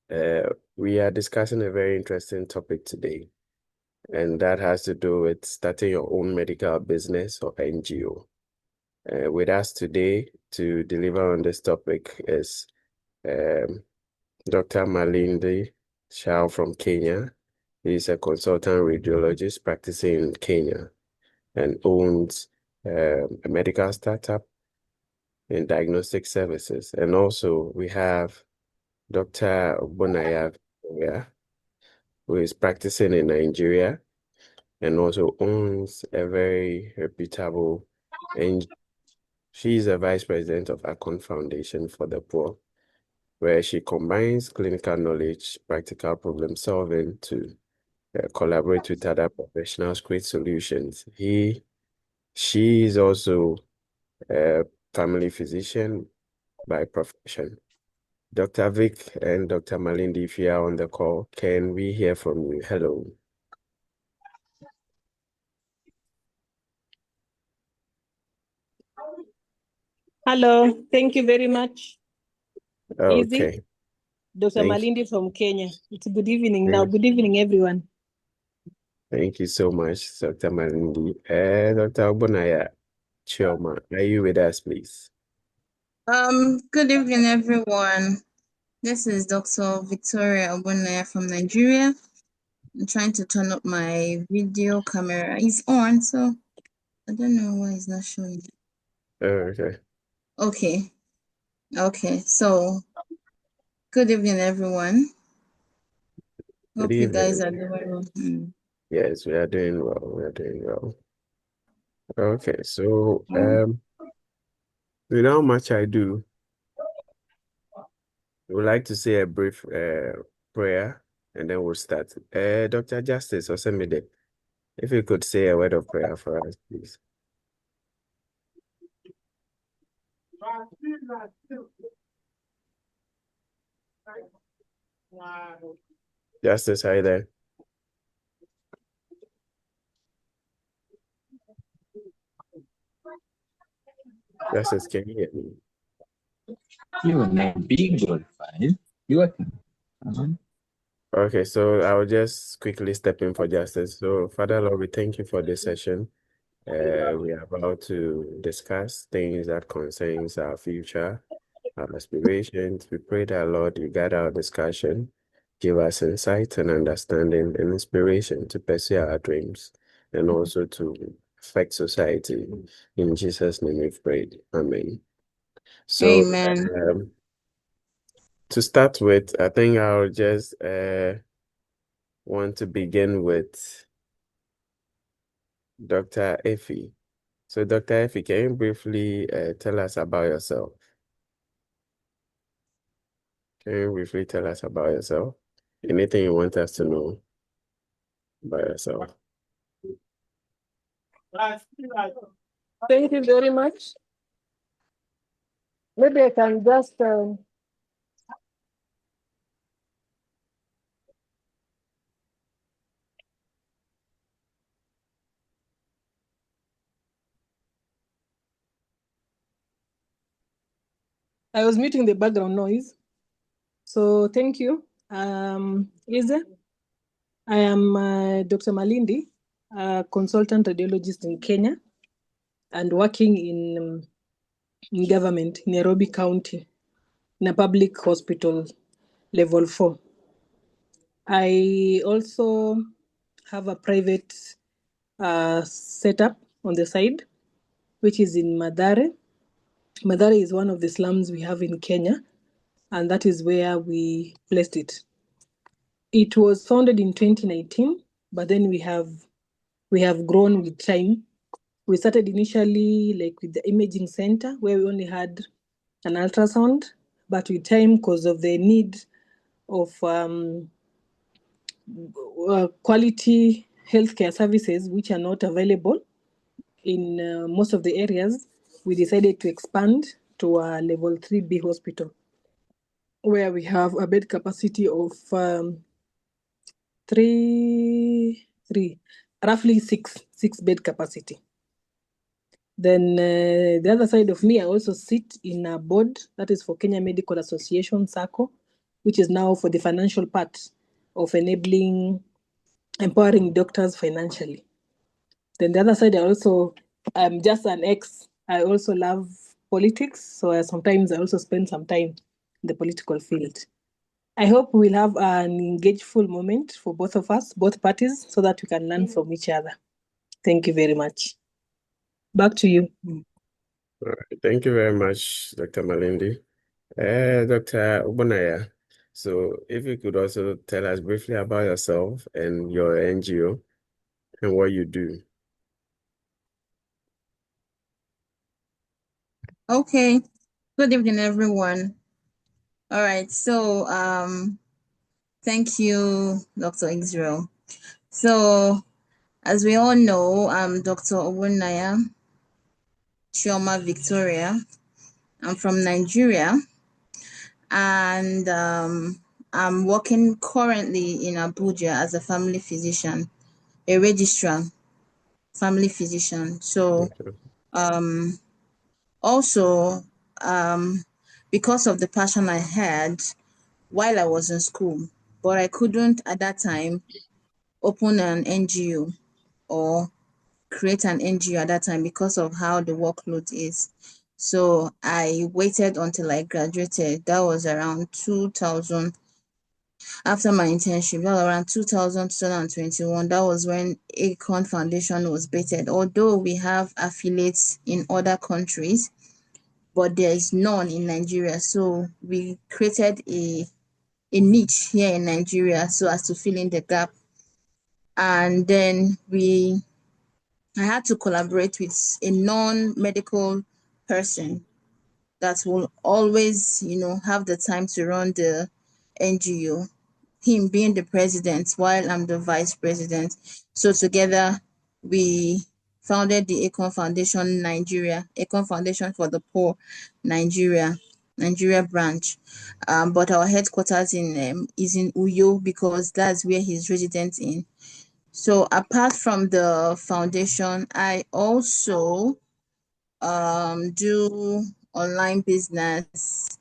We are discussing a very interesting topic today, and that has to do with starting your own medical business or NGO. With us today to deliver on this topic is Dr. Malinda Chao from Kenya. He's a consultant radiologist practicing in Kenya and owns a medical startup in diagnostic services. And also we have Dr. Ogbonnaya, who is practicing in Nigeria and also owns a very reputable NGO. She's a vice president of Akon Foundation for the Poor, where she combines clinical knowledge, practical problem solving to collaborate with other professionals, create solutions. She is also a family physician by profession. Dr. Vic and Dr. Malinda, if you are on the call, can we hear from you? Hello. Hello, thank you very much. Okay. Easy. Dr. Malinda from Kenya. It's good evening now. Thank Good evening, everyone. Thank you so much, Dr. Malinda. Dr. Ogbonnaya Chioma, are you with us, please? Good evening, everyone. This is Dr. Victoria Ogbonnaya from Nigeria. I'm trying to turn up my video camera. It's on, so I don't know why it's not showing. Okay. Okay. So, good evening, everyone. Hope you guys are doing well. Yes, we are doing well. We are doing well. Okay, so without much ado, we would like to say a brief prayer and then we'll start. Dr. Justice Osemide, if you could say a word of prayer for us, please. Justice, are you there? Justice, can you hear me? Your name be glorified. You are. Okay, so I'll just quickly step in for Justice. So, Father Lord, we thank you for this session. We are about to discuss things that concerns our future, our aspirations. We pray that, Lord, you guide our discussion, give us insight and understanding and inspiration to pursue our dreams and also to affect society. In Jesus' name we've prayed. Amen. So, Amen. to start with, I think I'll just want to begin with Dr. Effie. So, Dr. Effie, can you briefly tell us about yourself? Can you briefly tell us about yourself? Anything you want us to know about yourself? Thank you very much. Maybe I can just I was muting the background noise. So thank you. Izzy, I am Dr. Malinda, a consultant radiologist in Kenya and working in government in Nairobi County in a public hospital level 4. I also have a private setup on the side, which is in Mathare. Mathare is one of the slums we have in Kenya, and that is where we placed it. It was founded in 2019, but then we have grown with time. We started initially like with the imaging center where we only had an ultrasound, but with time, because of the need of quality healthcare services which are not available in most of the areas, we decided to expand to a level 3B hospital where we have a bed capacity of roughly six bed capacity. Then the other side of me, I also sit in a board that is for Kenya Medical Association, SACCO, which is now for the financial part of empowering doctors financially. Then the other side, I'm just an ex. I also love politics, so sometimes I also spend some time in the political field. I hope we'll have an engageful moment for both of us, both parties, so that we can learn from each other. Thank you very much. Back to you. All right. Thank you very much, Dr. Malindi. Dr. Ogbonnaya, so if you could also tell us briefly about yourself and your NGO and what you do. Okay. Good evening, everyone. All right. So, thank you, Dr. Israel. So, as we all know, I'm Dr. Ogbonnaya Chioma Victoria. I'm from Nigeria, and I'm working currently in Abuja as a family physician, a registrar, family physician. So, also, because of the passion I had while I was in school, but I couldn't at that time open an NGO or create an NGO at that time because of how the workload is. So I waited until I graduated. That was around 2000. After my internship, that was around 2021. That was when Acorn Foundation was based. Although we have affiliates in other countries, but there is none in Nigeria. So we created a niche here in Nigeria so as to fill in the gap. And then I had to collaborate with a non-medical person that will always, have the time to run the NGO, him being the president while I'm the vice president. So together we founded the Acorn Foundation Nigeria, Acorn Foundation for the Poor Nigeria branch. But our headquarters is in Uyo because that's where he's resident in. So apart from the foundation, I also do online business,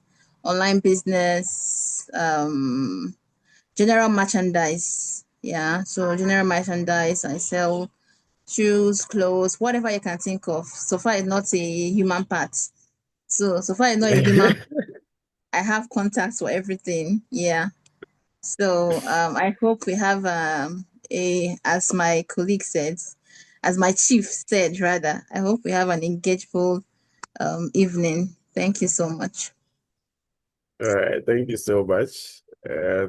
general merchandise. Yeah, so general merchandise, I sell shoes, clothes, whatever you can think of. So far, it's not a human part. So far, it's not a human. I have contacts for everything. Yeah. So I hope we have as my colleague said, as my chief said rather, I hope we have an engageful evening. Thank you so much. All right, thank you so much.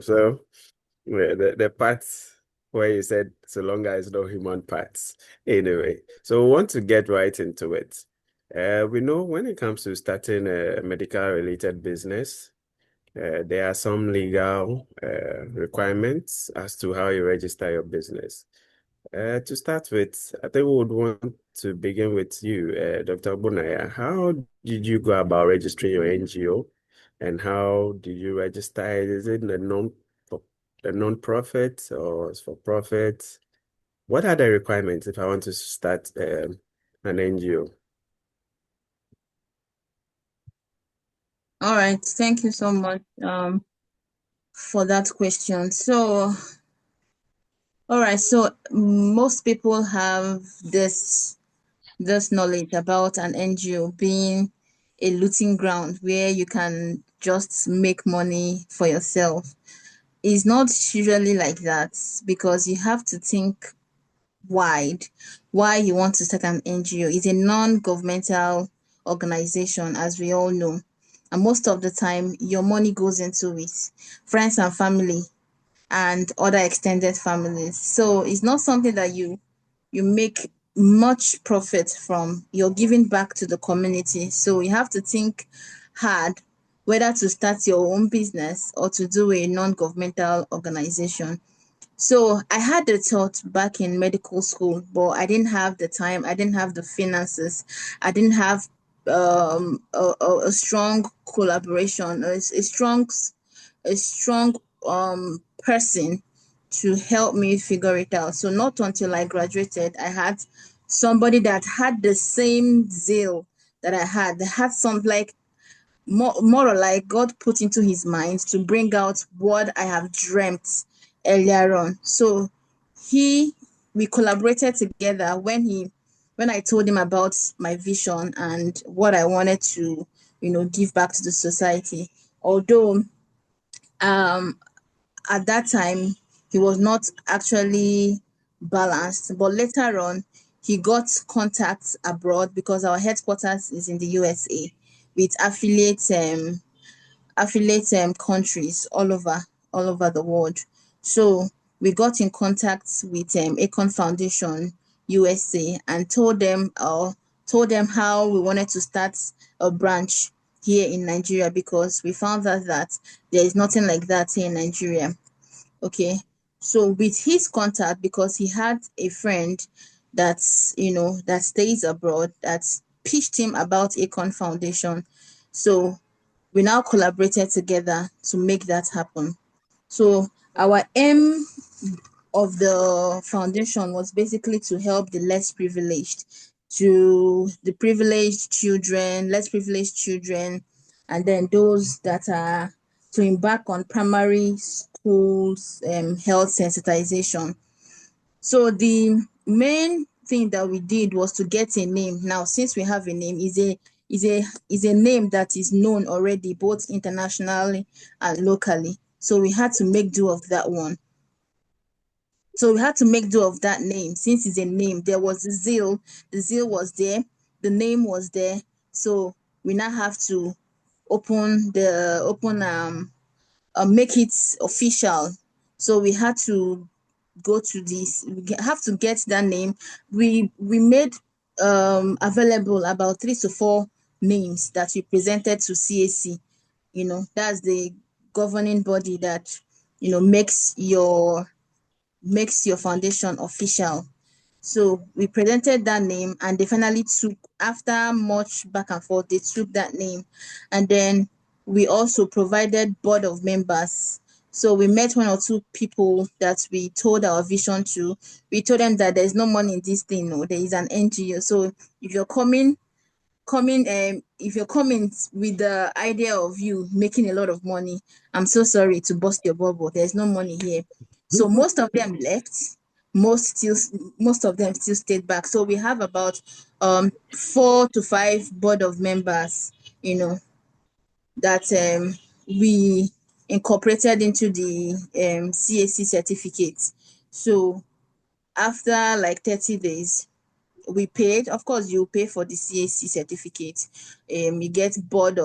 So the parts where you said so long as no human parts. Anyway, so we want to get right into it. We know when it comes to starting a medical related business, there are some legal requirements as to how you register your business. To start with, I think we would want to begin with you, Dr. Ogbonnaya. How did you go about registering your NGO, and how did you register it? Is it a non-profit or for profit? What are the requirements if I want to start an NGO? All right, thank you so much for that question. So, all right, so most people have this knowledge about an NGO being a looting ground where you can just make money for yourself. It's not usually like that because you have to think wide why you want to start an NGO. It's a non-governmental organization, as we all know. And most of the time, your money goes into it, friends and family and other extended families. So it's not something that you make much profit from. You're giving back to the community. So you have to think hard whether to start your own business or to do a non-governmental organization. So I had the thought back in medical school, but I didn't have the time. I didn't have the finances. I didn't have a strong collaboration, a strong person to help me figure it out. So not until I graduated, I had somebody that had the same zeal that I had. They had some like more or like God put into his mind to bring out what I have dreamt earlier on. So we collaborated together when I told him about my vision and what I wanted to, give back to the society. Although at that time he was not actually balanced, but later on he got contacts abroad because our headquarters is in the USA with affiliate countries all over the world. So we got in contact with Akon Foundation USA and told them how we wanted to start a branch here in Nigeria because we found out that there is nothing like that here in Nigeria. Okay. So with his contact, because he had a friend that stays abroad that pitched him about Akon Foundation. So we now collaborated together to make that happen. So our aim of the foundation was basically to help the less privileged, to the privileged children, less privileged children, and then those that are to embark on primary schools health sensitization. So the main thing that we did was to get a name. Now, since we have a name, is a name that is known already, both internationally and locally. So we had to make do of that one. So we had to make do of that name. Since it's a name, there was the zeal was there, the name was there. So we now have to make it official. So we had to go to this, we have to get that name. We made available about 3 to 4 names that we presented to CAC. That's the governing body that makes your foundation official. So we presented that name and they finally took, after much back and forth, they took that name. And then we also provided board of members. So we met 1 or 2 people that we told our vision to. We told them that there's no money in this thing, no, there is an NGO. So if you're coming with the idea of you making a lot of money, I'm so sorry to bust your bubble, there's no money here. So most of them left, most of them still stayed back. So we have about 4 to 5 board of members, that we incorporated into the CAC certificate. So after like 30 days we paid. Of course, you pay for the CAC certificate. You get board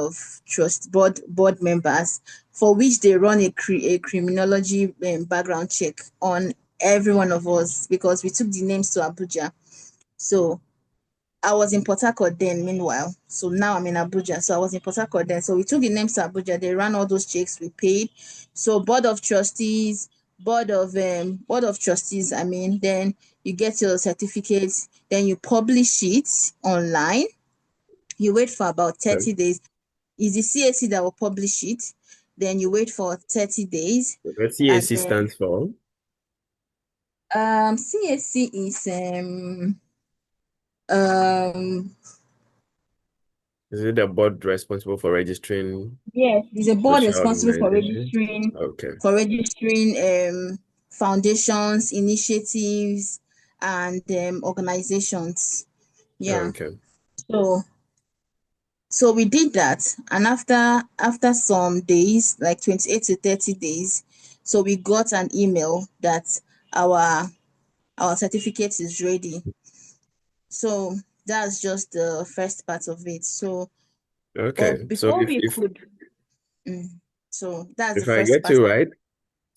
members for which they run a criminology background check on every one of us because we took the names to Abuja. So I was in Port Harcourt then, meanwhile. So now I'm in Abuja. So I was in Port Harcourt then. So we took the names to Abuja. They ran all those checks. We paid. So board of trustees. I mean, then you get your certificates. Then you publish it online. You wait for about 30 days. It's the CAC that will publish it. Then you wait for 30 days. What And CAC then stands for? CAC is um Is it the board responsible for registering yes, it's a board social responsible organizations? Okay. for registering foundations, initiatives, and organizations. Yeah. Okay. So we did that, and after some days, like 28 to 30 days, so we got an email that our certificate is ready. So that's just the first part of it. So, Okay. but So before we could, so that's the if I first get part. you right,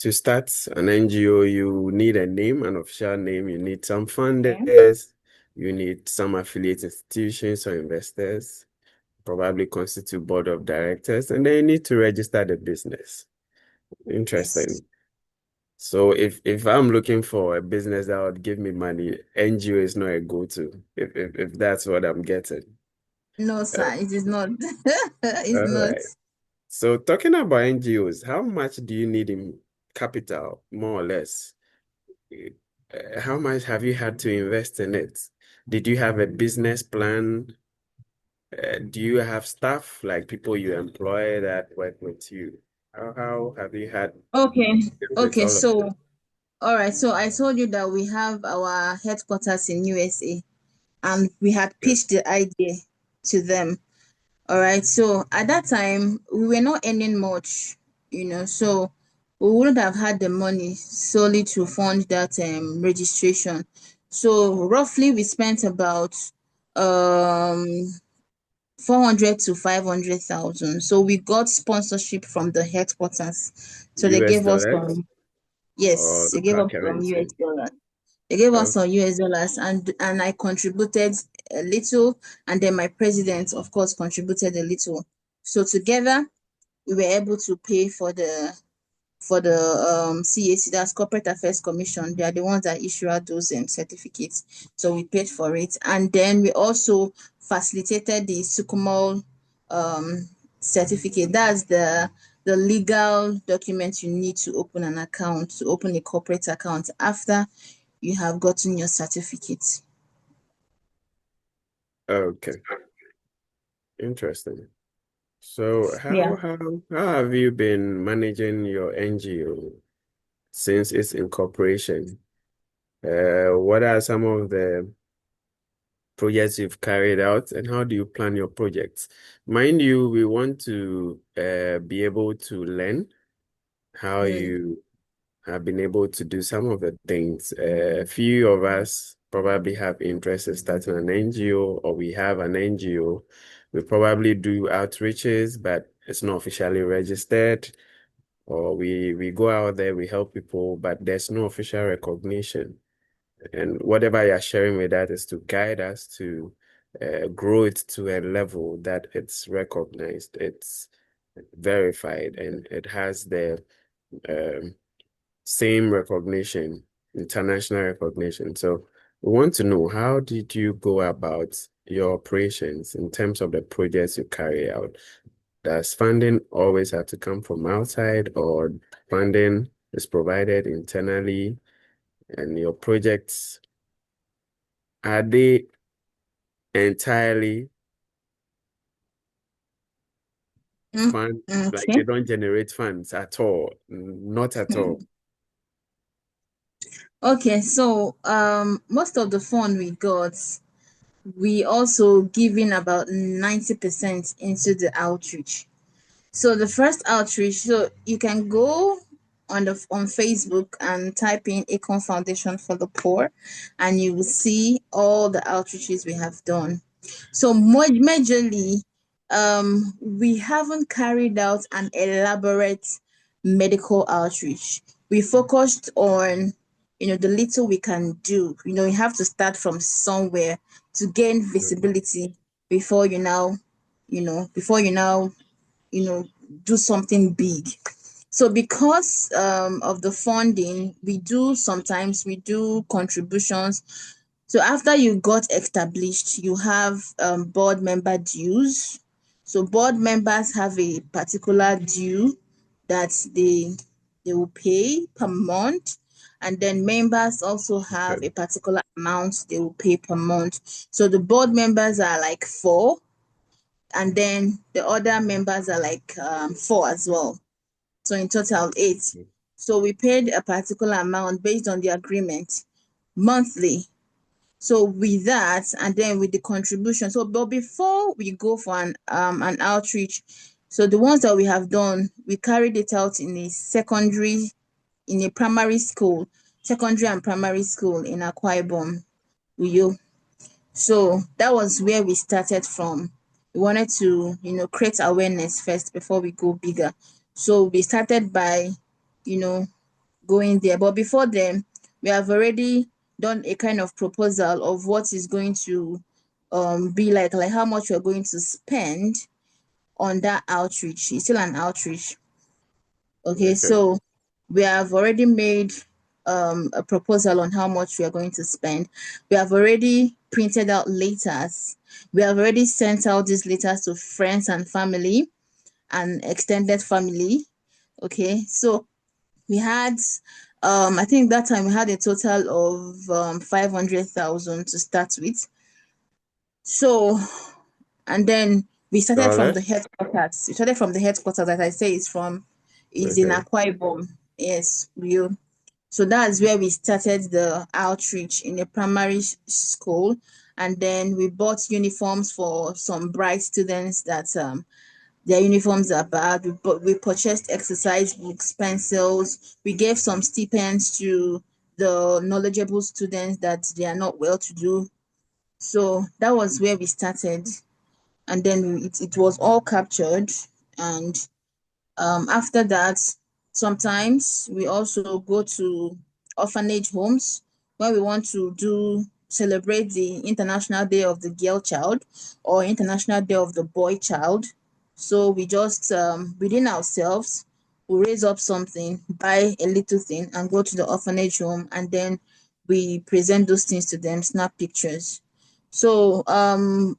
to start an NGO, you need a name, an official name. You need some Okay. funders. You need some affiliate institutions or investors, probably constitute board of directors, and then you need to register the business. Yes. Interesting. So if I'm looking for a business that would give me money, NGO is not a go-to. If that's what I'm getting. No, Uh, sir, it is not. It's all not. right. So talking about NGOs, how much do you need in capital, more or less? How much have you had to invest in it? Did you have a business plan? Do you have staff, like people you employ that work with you? How have you had Okay. with Okay. all of them? So, all right. So I told you that we have our headquarters in USA, and we had Yeah. pitched the idea to them. All right. So at that time, we were not earning much, so we wouldn't have had the money solely to fund that registration. So roughly, we spent about um 400 to 500,000. So we got sponsorship from the headquarters. So they US gave us dollars some, or yes, they gave local us some US currency? dollars. They gave us Okay. some US dollars, and I contributed a little, and then my president, of course, contributed a little. So together, we were able to pay for the CAC, that's Corporate Affairs Commission. They are the ones that issue out those certificates. So we paid for it. And then we also facilitated the Sukumal certificate. That's the legal document you need to open an account, to open a corporate account after you have gotten your certificate. Okay. Interesting. So Yeah. how have you been managing your NGO since its incorporation? What are some of the projects you've carried out, and how do you plan your projects? Mind you, we want to be able to learn how Mm. you have been able to do some of the things. A few of us probably have interest in starting an NGO, or we have an NGO. We probably do outreaches, but it's not officially registered. Or we go out there, we help people, but there's no official recognition. And whatever you're sharing with that is to guide us to grow it to a level that it's recognized, it's verified, and it has the um, same recognition, international recognition. So we want to know, how did you go about your operations in terms of the projects you carry out? Does funding always have to come from outside, or funding is provided internally? And your projects, are they entirely Mm. fund, like Okay. they don't generate funds at all? Not at all. Okay, so most of the fund we got, we also giving about 90% into the outreach. So the first outreach, so you can go on Facebook and type in Acorn Foundation for the Poor, and you will see all the outreaches we have done. So majorly, we haven't carried out an elaborate medical outreach. We focused on, the little we can do. You have to start from somewhere to gain Okay. visibility before you now, before you now, you know, do something big. So because of the funding, we do contributions. So after you got established, you have board member dues. So board members have a particular due that they will pay per month, and then members also have Okay. a particular amount they will pay per month. So the board members are like four, and then the other members are like four as well. So in total, eight. So we paid a particular amount based on the agreement monthly. So with that, and then with the contribution. So, but before we go for an outreach, so the ones that we have done, we carried it out in a primary school, secondary and primary school in Akwa Ibom, Uyo. So that was where we started from. We wanted to, create awareness first before we go bigger. So we started by, you know, going there. But before then, we have already done a kind of proposal of what is going to be like how much we're going to spend on that outreach. It's still an outreach. Okay, Okay. so we have already made a proposal on how much we are going to spend. We have already printed out letters. We have already sent out these letters to friends and family and extended family. Okay, so we had I think that time we had a total of 500,000 to start with. So And then we started More or from the less? headquarters. We started from the headquarters that I say is in Okay. Akwa Ibom. Yes, so that's where we started the outreach in a primary school. And then we bought uniforms for some bright students that their uniforms are bad. We purchased exercise books, pencils. We gave some stipends to the knowledgeable students that they are not well to do. So that was where we started. And then it was all captured. And after that, sometimes we also go to orphanage homes where we want to celebrate the International Day of the Girl Child or International Day of the Boy Child. So we just within ourselves, we raise up something, buy a little thing, and go to the orphanage home, and then we present those things to them, snap pictures. So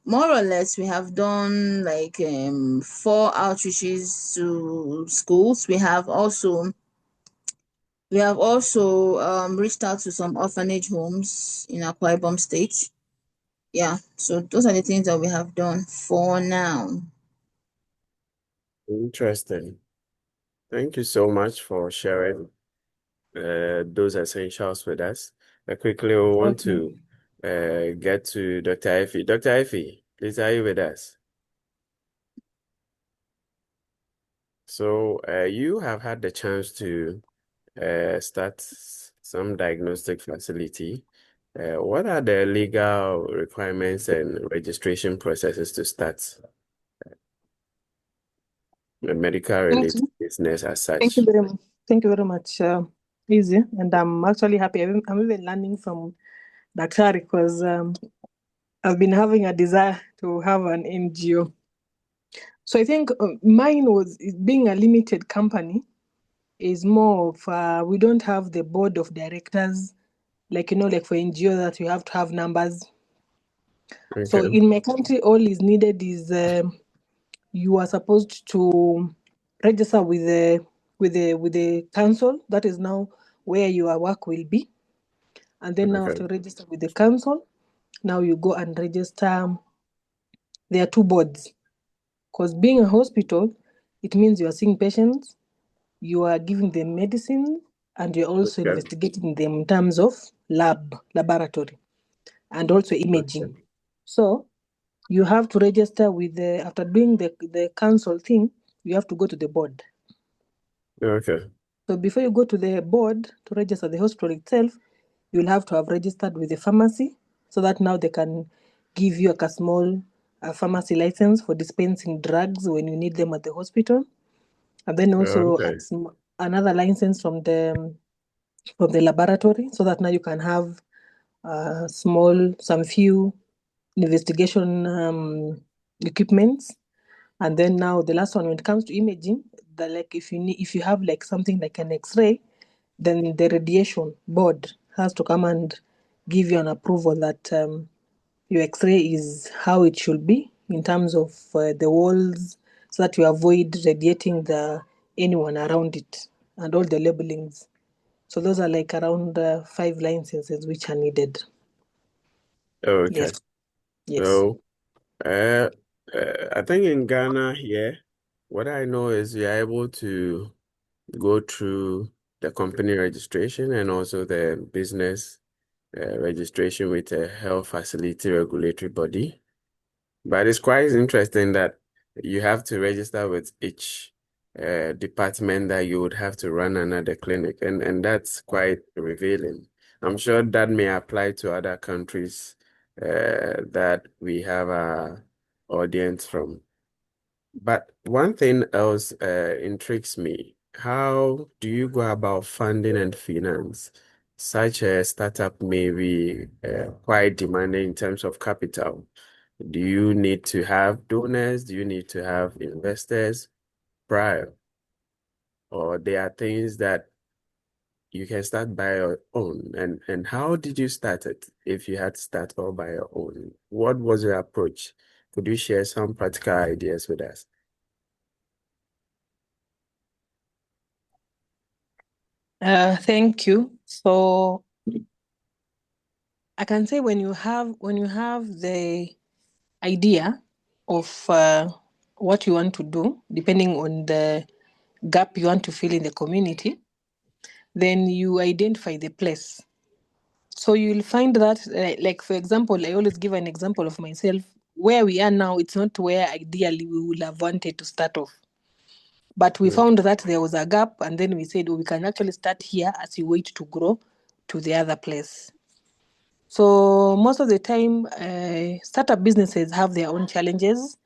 more or less we have done like 4 outreaches to schools. We have also reached out to some orphanage homes in Akwa Ibom State. Yeah, so those are the things that we have done for now. Interesting. Thank you so much for sharing those essentials with us. I quickly want Okay. to get to Dr. Ify. Dr. Ify, please, are you with us? So you have had the chance to start some diagnostic facility. What are the legal requirements and registration processes to start a medical Thank related you. business as Thank you such? very much. Thank you very much, Easy. And I'm actually happy. I'm even learning from Daktari because I've been having a desire to have an NGO. So I think mine was being a limited company is more of we don't have the board of directors like like for NGO that you have to have numbers. So Okay. in my country, all is needed is you are supposed to register with the council. That is now where your work will be, and then now Okay. after register with the council, now you go and register. There are two boards because being a hospital, it means you are seeing patients, you are giving them medicine, and you're also Okay. investigating them in terms of laboratory, and also imaging. Okay. So you have to register with after doing the council thing, you have to go to the board. Okay. So before you go to the board to register the hospital itself, you'll have to have registered with the pharmacy so that now they can give you a small pharmacy license for dispensing drugs when you need them at the hospital. And then also Okay. another license from the laboratory so that now you can have some few investigation equipments. And then now the last one, when it comes to imaging, like if you have like something like an X-ray, then the radiation board has to come and give you an approval that your X-ray is how it should be in terms of the walls, so that you avoid radiating anyone around it and all the labelings. So those are like around 5 licenses which are needed. Okay. Yes, yes. So, uh, I think in Ghana here, what I know is you're able to go through the company registration and also the business registration with a health facility regulatory body. But it's quite interesting that you have to register with each department that you would have to run another clinic, and that's quite revealing. I'm sure that may apply to other countries that we have our audience from. But one thing else intrigues me. How do you go about funding and finance? Such a startup may be quite demanding in terms of capital. Do you need to have donors? Do you need to have investors prior? Or there are things that you can start by your own? And how did you start it if you had to start all by your own? What was your approach? Could you share some practical ideas with us? Thank you. So I can say when you have the idea, of what you want to do, depending on the gap you want to fill in the community, then you identify the place. So you'll find that, like, for example, I always give an example of myself. Where we are now, it's not where ideally we would have wanted to start off. But we found that there was a gap, and then we said, we can actually start here as you wait to grow to the other place. So most of the time, startup businesses have their own challenges.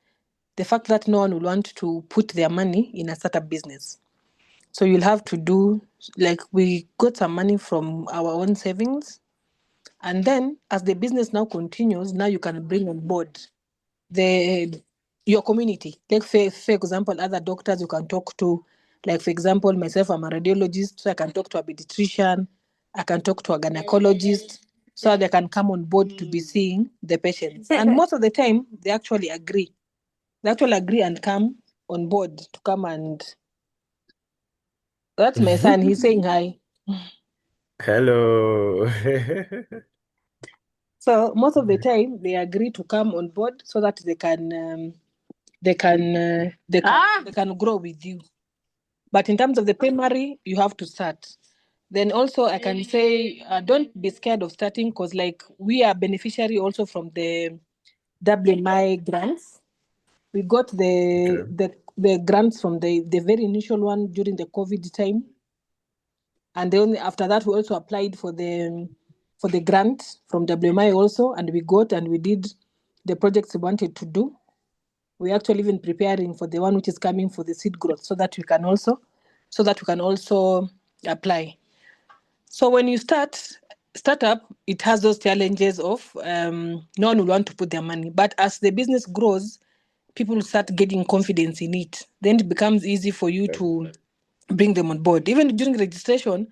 The fact that no one will want to put their money in a startup business. So you'll have to do, like, we got some money from our own savings. And then as the business now continues, now you can bring on board your community. Like, for example, other doctors you can talk to. Like, for example, myself, I'm a radiologist, so I can talk to a pediatrician, I can talk to a gynecologist, so they can come on board to be seeing the patients. And most of the time, they actually agree. They actually agree and come on board to come and... That's my son. He's saying hi. Hello. So most of the time, they agree to come on board so that they can they can grow with you. But in terms of the primary, you have to start. Then also I can say, don't be scared of starting, because like we are beneficiary also from the WMI grants. We got the grants from the very initial one during the COVID time. And then after that, we also applied for the grant from WMI also, and we got, and we did the projects we wanted to do. We're actually even preparing for the one which is coming for the seed growth, so that we can also apply. So when you start up, it has those challenges of no one will want to put their money. But as the business grows, people start getting confidence in it. Then it becomes easy for you to bring them on board. Even during registration,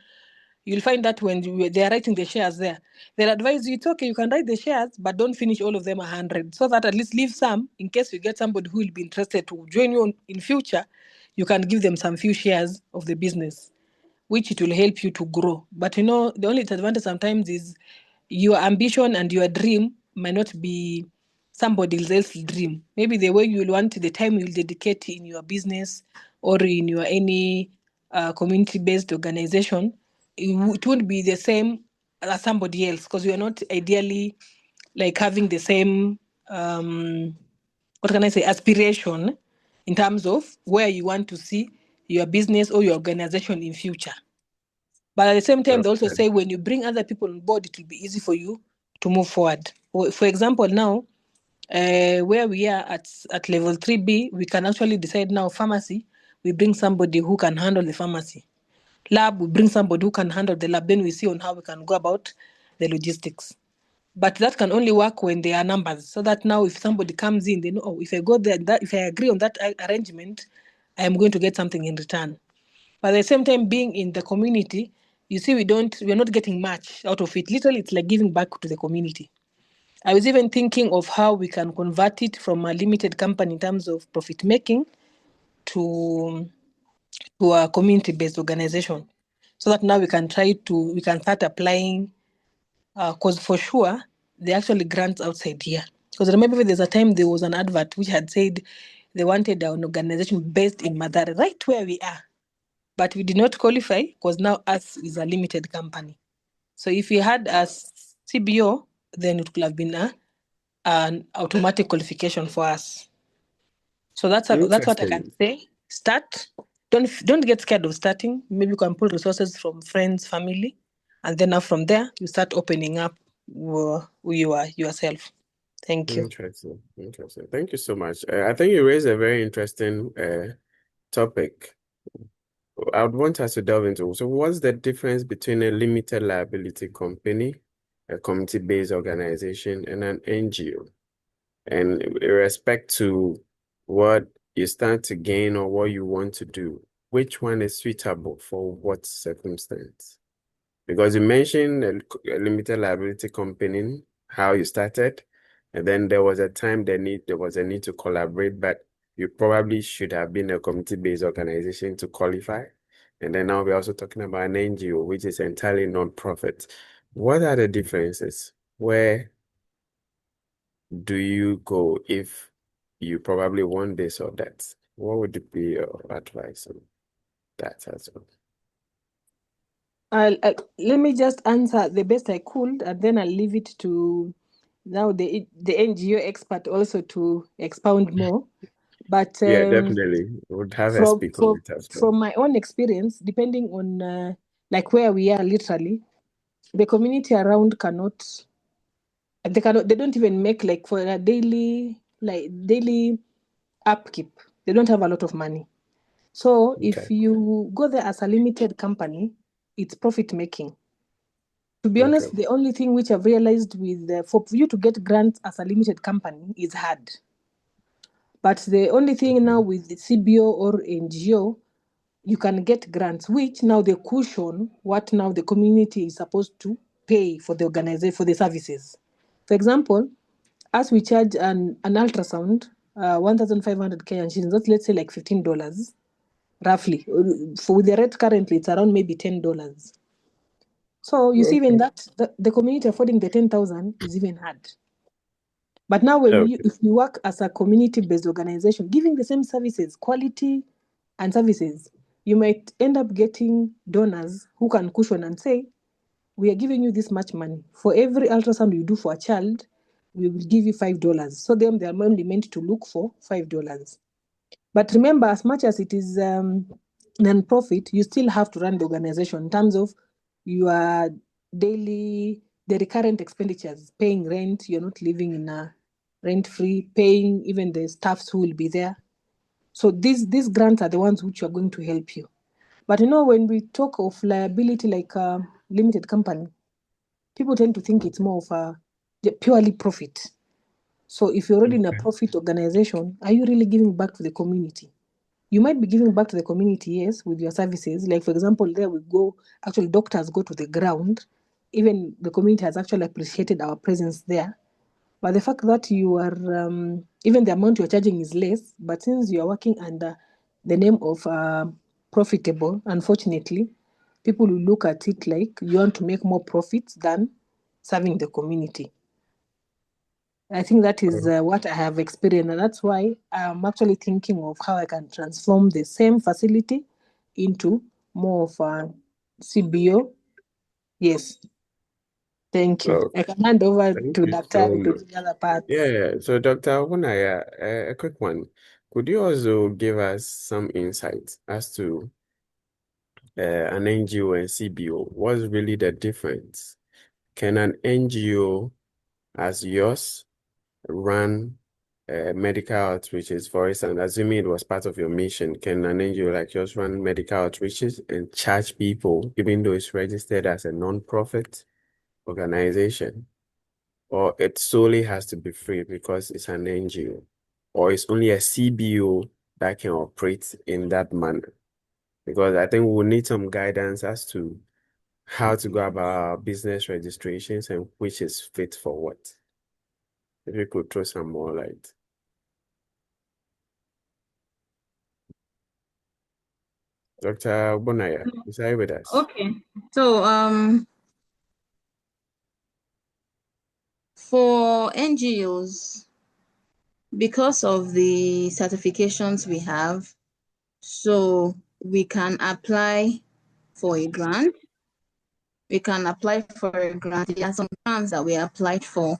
you'll find that when they are writing the shares there, they'll advise you, it's okay, you can write the shares, but don't finish all of them 100, so that at least leave some in case you get somebody who will be interested to join you in future. You can give them some few shares of the business, which it will help you to grow. But the only disadvantage sometimes is your ambition and your dream might not be somebody else's dream. Maybe the way you will want, the time you'll dedicate in your business or in your any community-based organization, it won't be the same as somebody else, because you are not ideally like having the same what can I say, aspiration in terms of where you want to see your business or your organization in future. But at the same time, they also say when you bring other people on board, it will be easy for you to move forward. For example, now, where we are at level 3B, we can actually decide now, pharmacy, we bring somebody who can handle the pharmacy. Lab, we bring somebody who can handle the lab. Then we see on how we can go about the logistics. But that can only work when there are numbers, so that now if somebody comes in, they know, oh, if I go there, if I agree on that arrangement, I am going to get something in return. But at the same time, being in the community, you see, we're not getting much out of it. Literally, it's like giving back to the community. I was even thinking of how we can convert it from a limited company in terms of profit making to a community-based organization, so that now we can start applying, because for sure, there are actually grants outside here. Because remember, there's a time there was an advert which had said they wanted an organization based in Madare, right where we are. But we did not qualify because now us is a limited company. So if we had a CBO, then it could have been an automatic qualification for us. So that's what I can say. Start. Don't get scared of starting. Maybe you can pull resources from friends, family, and then now from there you start opening up who you are yourself. Thank you. Interesting. Thank you so much. I think you raised a very interesting topic. I would want us to delve into. So, what's the difference between a limited liability company, a community-based organization, and an NGO? And with respect to what you stand to gain or what you want to do, which one is suitable for what circumstance? Because you mentioned a limited liability company, how you started, and then there was a time there was a need to collaborate, but you probably should have been a community-based organization to qualify. And then now we're also talking about an NGO, which is entirely non-profit. What are the differences? Where do you go if you probably want this or that. What would be your advice on that as well? Let me just answer the best I could, and then I'll leave it to now the NGO expert also to expound more. But Yeah, definitely. Would have a from speak on from it as well. from my own experience, depending on like where we are, literally, the community around they don't even make like for a daily upkeep. They don't have a lot of money. So if Okay. you go there as a limited company, it's profit making. To be Okay. honest, the only thing which I've realized for you to get grants as a limited company is hard. But the only thing now with the CBO or NGO, you can get grants, which now they cushion what now the community is supposed to pay for the organization for the services. For example, as we charge an ultrasound, 1,500 Kenyan shillings, that's let's say like $15, roughly. For the rate currently, it's around maybe $10. So you see, even Okay. that the community affording the 10,000 is even hard. But now, Okay. if you work as a community-based organization, giving the same services, quality and services, you might end up getting donors who can cushion and say, we are giving you this much money. For every ultrasound you do for a child, we will give you $5. So they are only meant to look for $5. But remember, as much as it is non-profit, you still have to run the organization in terms of your the recurrent expenditures, paying rent. You're not living in a rent-free, paying even the staffs who will be there. So these grants are the ones which are going to help you. But when we talk of liability like a limited company, people tend to think it's more of a purely profit. So if you're already in a Okay. profit organization, are you really giving back to the community? You might be giving back to the community, yes, with your services. Like, for example, there we go, actually, doctors go to the ground. Even the community has actually appreciated our presence there. But the fact that you are, even the amount you're charging is less, but since you are working under the name of profitable, unfortunately, people will look at it like you want to make more profits than serving the community. I think that is what I have experienced, and that's why I'm actually thinking of how I can transform the same facility into more of a CBO. Yes, thank you. Oh, I can hand over thank to you so Daktari to much. do the other part. Yeah. So, Dr. Ogbonnaya, a quick one. Could you also give us some insight as to an NGO and CBO? What's really the difference? Can an NGO as yours run medical outreaches, for instance, assuming it was part of your mission, can an NGO like yours run medical outreaches and charge people, even though it's registered as a non-profit organization? Or it solely has to be free because it's an NGO? Or it's only a CBO that can operate in that manner? Because I think we'll need some guidance as to how to go about our business registrations and which is fit for what. If you could throw some more light. Dr. Ogbonnaya, is that with us? Okay. So for NGOs, because of the certifications we have, so we can apply for a grant. We can apply for a grant. There are some grants that we applied for,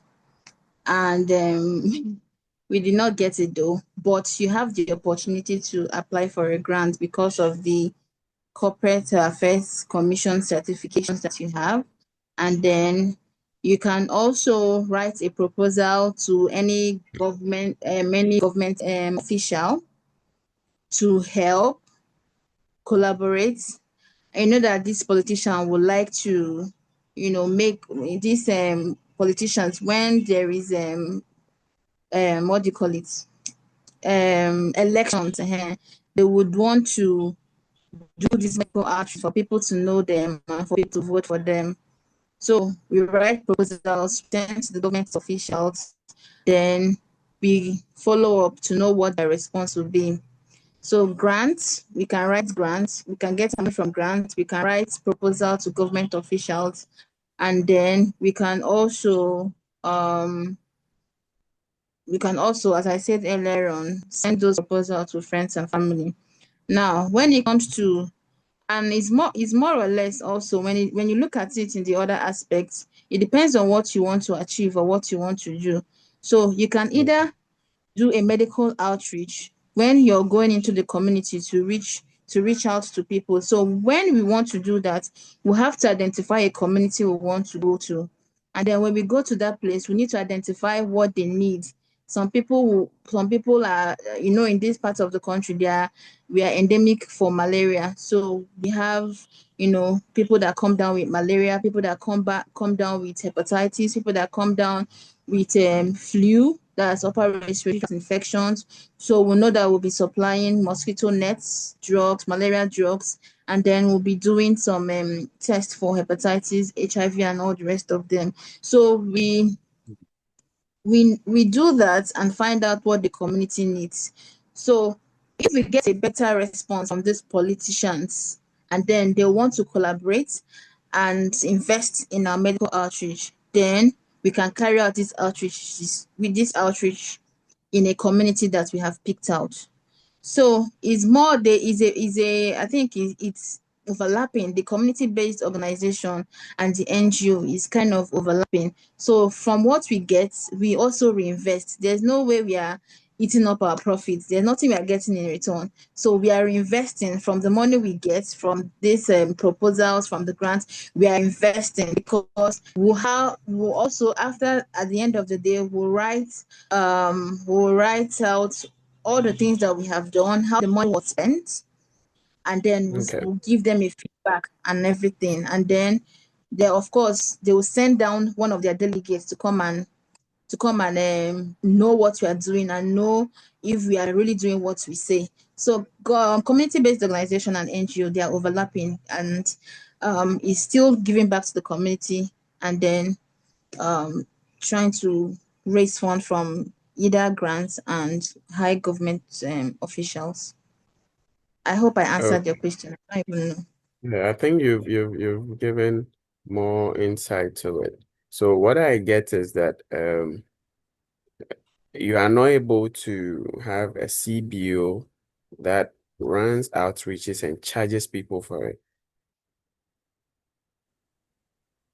and we did not get it though. But you have the opportunity to apply for a grant because of the Corporate Affairs Commission certifications that you have. And then you can also write a proposal to any government official to help collaborate. I know that this politician would like to, make these politicians, when there is what do you call it, elections, they would want to do this medical outreach for people to know them and for people to vote for them. So we write proposals, send to the government officials, then we follow up to know what the response will be. So grants, we can write grants, we can get money from grants, we can write proposal to government officials, and then we can also we can also, as I said earlier on, send those proposals to friends and family. Now, when it comes to, and it's more or less also when you look at it in the other aspects, it depends on what you want to achieve or what you want to do. So you can either do a medical outreach when you're going into the community to reach out to people. So when we want to do that, we have to identify a community we want to go to. And then when we go to that place, we need to identify what they need. Some people are, in this part of the country, we are endemic for malaria. So we have, people that come down with malaria, people that come down with hepatitis, people that come down with flu, that's upper respiratory infections. So we know that we'll be supplying mosquito nets, drugs, malaria drugs, and then we'll be doing some tests for hepatitis, HIV, and all the rest of them. So we do that and find out what the community needs. So if we get a better response from these politicians, and then they want to collaborate and invest in our medical outreach, then we can carry out this outreach in a community that we have picked out. So it's more I think it's overlapping. The community-based organization and the NGO is kind of overlapping. So from what we get, we also reinvest. There's no way we are eating up our profits. There's nothing we are getting in return. So we are investing from the money we get from these proposals, from the grants. We are investing because we'll also, after, at the end of the day, we'll write out all the things that we have done, how the money was spent, and then we'll give them a feedback and everything. And then of course, they will send down one of their delegates to come and know what we are doing and know if we are really doing what we say. So community-based organization and NGO, they are overlapping, and is still giving back to the community, and then trying to raise funds from either grants and high government officials. I hope I answered your question. I don't even know. Yeah, I think you've given more insight to it. So what I get is that you are not able to have a CBO that runs outreaches and charges people for it.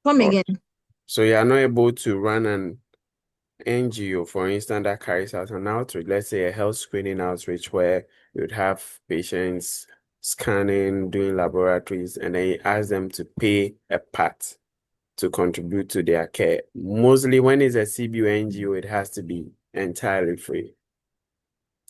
Come again. So you are not able to run an NGO, for instance, that carries out an outreach, let's say a health screening outreach where you'd have patients scanning, doing laboratories, and then you ask them to pay a part to contribute to their care. Mostly when it's a CBO NGO, it has to be entirely free.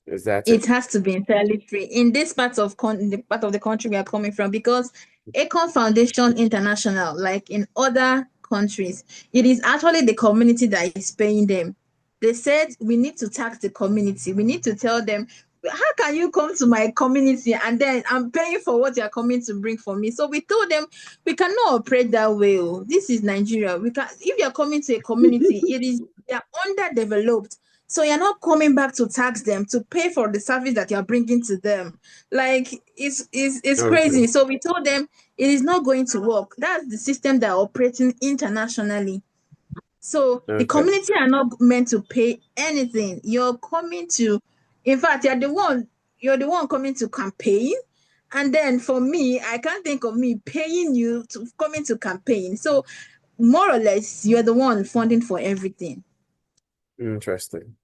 Is that it? It has to be entirely free in this part of the part of the country we are coming from, because Econ Foundation International, like in other countries, it is actually the community that is paying them. They said we need to tax the community. We need to tell them, how can you come to my community and then I'm paying for what you're coming to bring for me? So we told them we cannot operate that way. This is Nigeria. If you're coming to a community, they're underdeveloped. So you're not coming back to tax them, to pay for the service that you're bringing to them. Like, it's crazy. So we told them it is not going to work. That's the system that are operating internationally. So the community are not meant to pay anything. You're coming to, in fact, you're the one coming to campaign. And then for me, I can't think of me paying you to coming to campaign. So more or less, you're the one funding for everything. Interesting.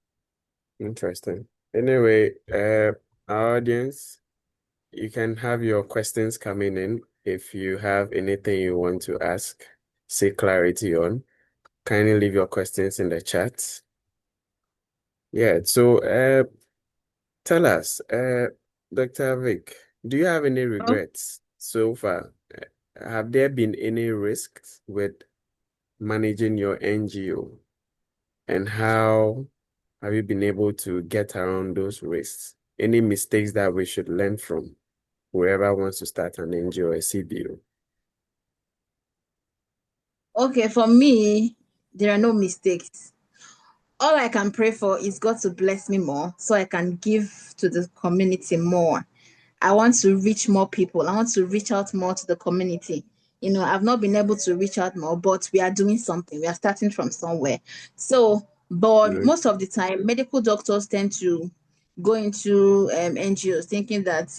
Anyway, our audience, you can have your questions coming in. If you have anything you want to ask, seek clarity on, kindly leave your questions in the chat. Yeah, so tell us, Dr. Vic, do you have any regrets so far? Have there been any risks with managing your NGO? And how have you been able to get around those risks? Any mistakes that we should learn from whoever wants to start an NGO or a CBO? Okay, for me, there are no mistakes. All I can pray for is God to bless me more so I can give to the community more. I want to reach more people. I want to reach out more to the community. I've not been able to reach out more, but we are doing something. We are starting from somewhere. So But most of the time, medical doctors tend to go into NGOs thinking that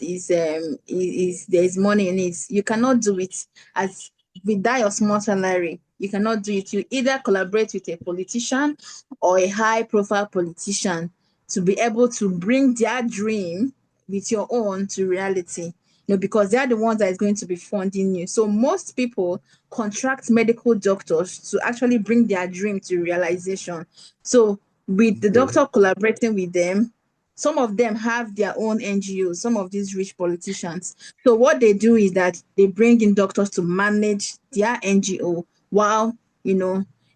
there's money in it. You cannot do it as with that your small salary. You cannot do it. You either collaborate with a politician or a high-profile politician to be able to bring their dream with your own to reality. Because they're the ones that is going to be funding you. So most people contract medical doctors to actually bring their dream to realization. So with the doctor collaborating with them, some of them have their own NGOs, some of these rich politicians. So what they do is that they bring in doctors to manage their NGO while,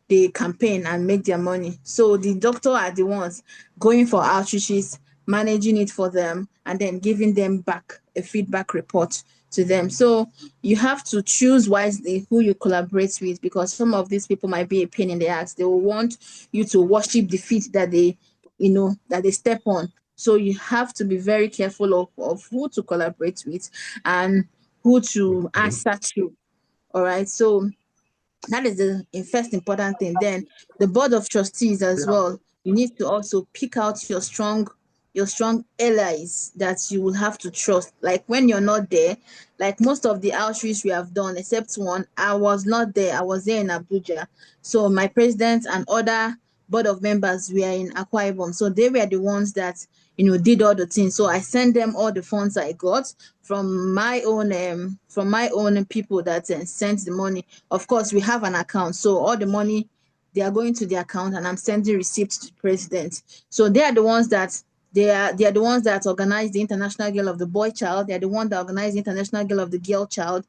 they campaign and make their money. So the doctor are the ones going for outreaches, managing it for them, and then giving them back a feedback report to them. So you have to choose wisely who you collaborate with, because some of these people might be a pain in the ass. They will want you to worship the feet that they step on. So you have to be very careful of who to collaborate with and who to answer to. All right. So that is the first important thing. Then the board of trustees as well. You need to also pick out your strong allies that you will have to trust. Like when you're not there, like most of the outreach we have done, except one, I was not there. I was there in Abuja. So my president and other board of members were in Akwa Ibom. So they were the ones that did all the things. So I sent them all the funds I got from my own people that sent the money. Of course, we have an account, so all the money they are going to the account, and I'm sending receipts to the president. So they are the ones that organize the International Girl of the Boy Child. They're the one that organize the International Girl of the Girl Child.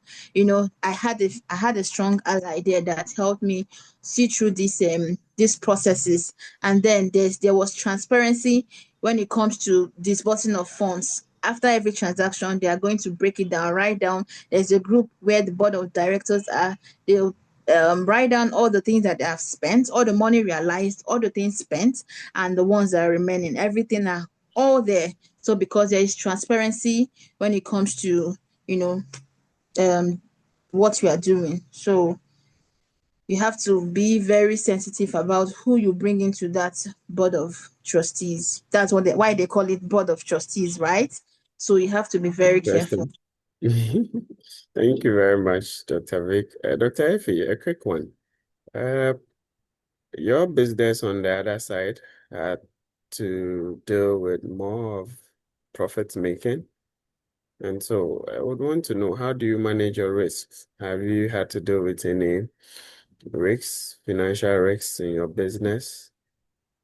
I had a strong ally there that helped me see through these processes. And then there was transparency when it comes to disbursing of funds. After every transaction, they are going to break it down, write down. There's a group where the board of directors are. They'll write down all the things that they have spent, all the money realized, all the things spent, and the ones that are remaining. Everything are all there. So because there is transparency when it comes to what we are doing. So you have to be very sensitive about who you bring into that board of trustees. That's why they call it board of trustees, right? So you have to be very careful. Thank you very much, Dr. Vic. Dr. Effie, a quick one. Your business on the other side had to deal with more of profit making. And so I would want to know, how do you manage your risks? Have you had to deal with any risks, financial risks in your business?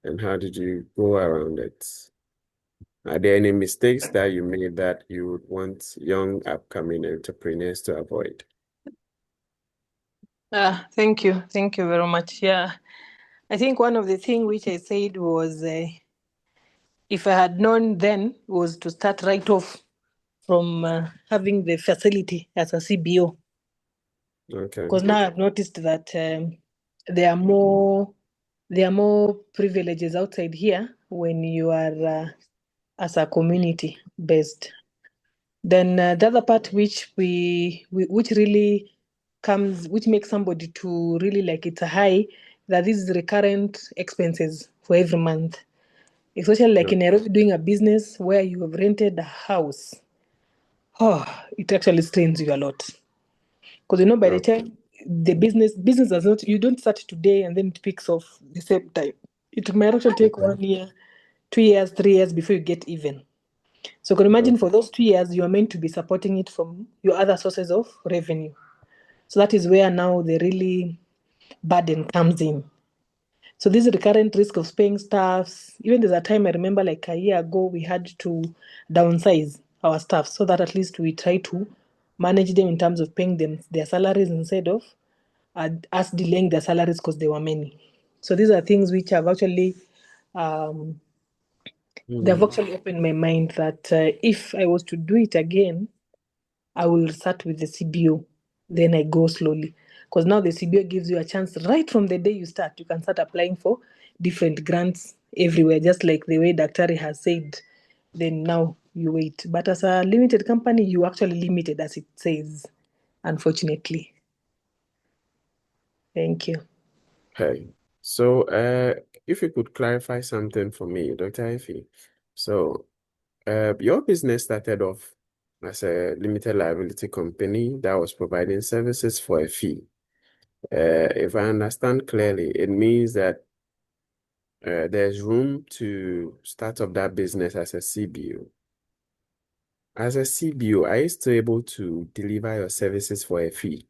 And how did you go around it? Are there any mistakes that you made that you would want young upcoming entrepreneurs to avoid? Thank you. Thank you very much. Yeah. I think one of the things which I said was, if I had known then, was to start right off from having the facility as a CBO. Okay. Because now I've noticed that there are more privileges outside here when you are as a community based. Then the other part which which really comes, which makes somebody to really like it's a high, that this is recurrent expenses for every month. Especially like in Nairobi, doing a business where you have rented a house. Oh, it actually strains you a lot. Because by the time the business does not, you don't start today and then it picks off the same time. It might actually take 1 year, 2 years, 3 years before you get even. So you can imagine for those 2 years, you are meant to be supporting it from your other sources of revenue. So that is where now the really burden comes in. So this recurrent risk of paying staffs, even there's a time I remember like a year ago, we had to downsize our staff so that at least we try to manage them in terms of paying them their salaries instead of us delaying their salaries because there were many. So these are things which have actually they've actually opened my mind that if I was to do it again, I will start with the CBO, then I go slowly. Because now the CBO gives you a chance right from the day you start. You can start applying for different grants everywhere, just like the way Daktari has said. Then now you wait. But as a limited company, you actually limited as it says, unfortunately. Thank you. Okay. So if you could clarify something for me, Dr. Ify. So, your business started off as a limited liability company that was providing services for a fee. If I understand clearly, it means that there's room to start up that business as a CBO. As a CBO, are you still able to deliver your services for a fee?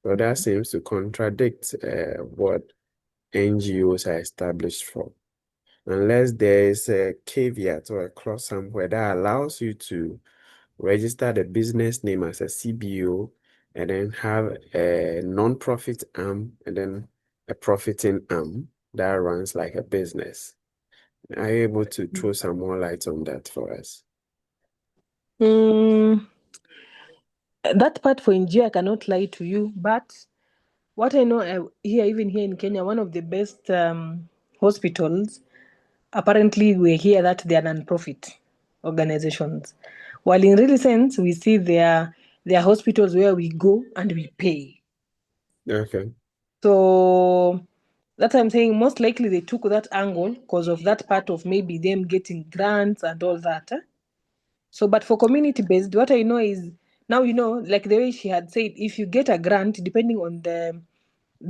Well, that seems to contradict what NGOs are established for. Unless there is a caveat or a clause somewhere that allows you to register the business name as a CBO and then have a non-profit arm and then a profiting arm that runs like a business. Are you able to throw some more light on that for us? That part for NGO, I cannot lie to you, but what I know even here in Kenya, one of the best hospitals, apparently we hear that they are non-profit organizations. While in real sense, we see there are hospitals where we go and we pay. Okay. So that's why I'm saying most likely they took that angle because of that part of maybe them getting grants and all that. So, but for community-based, what I know is now, like the way she had said, if you get a grant, depending on the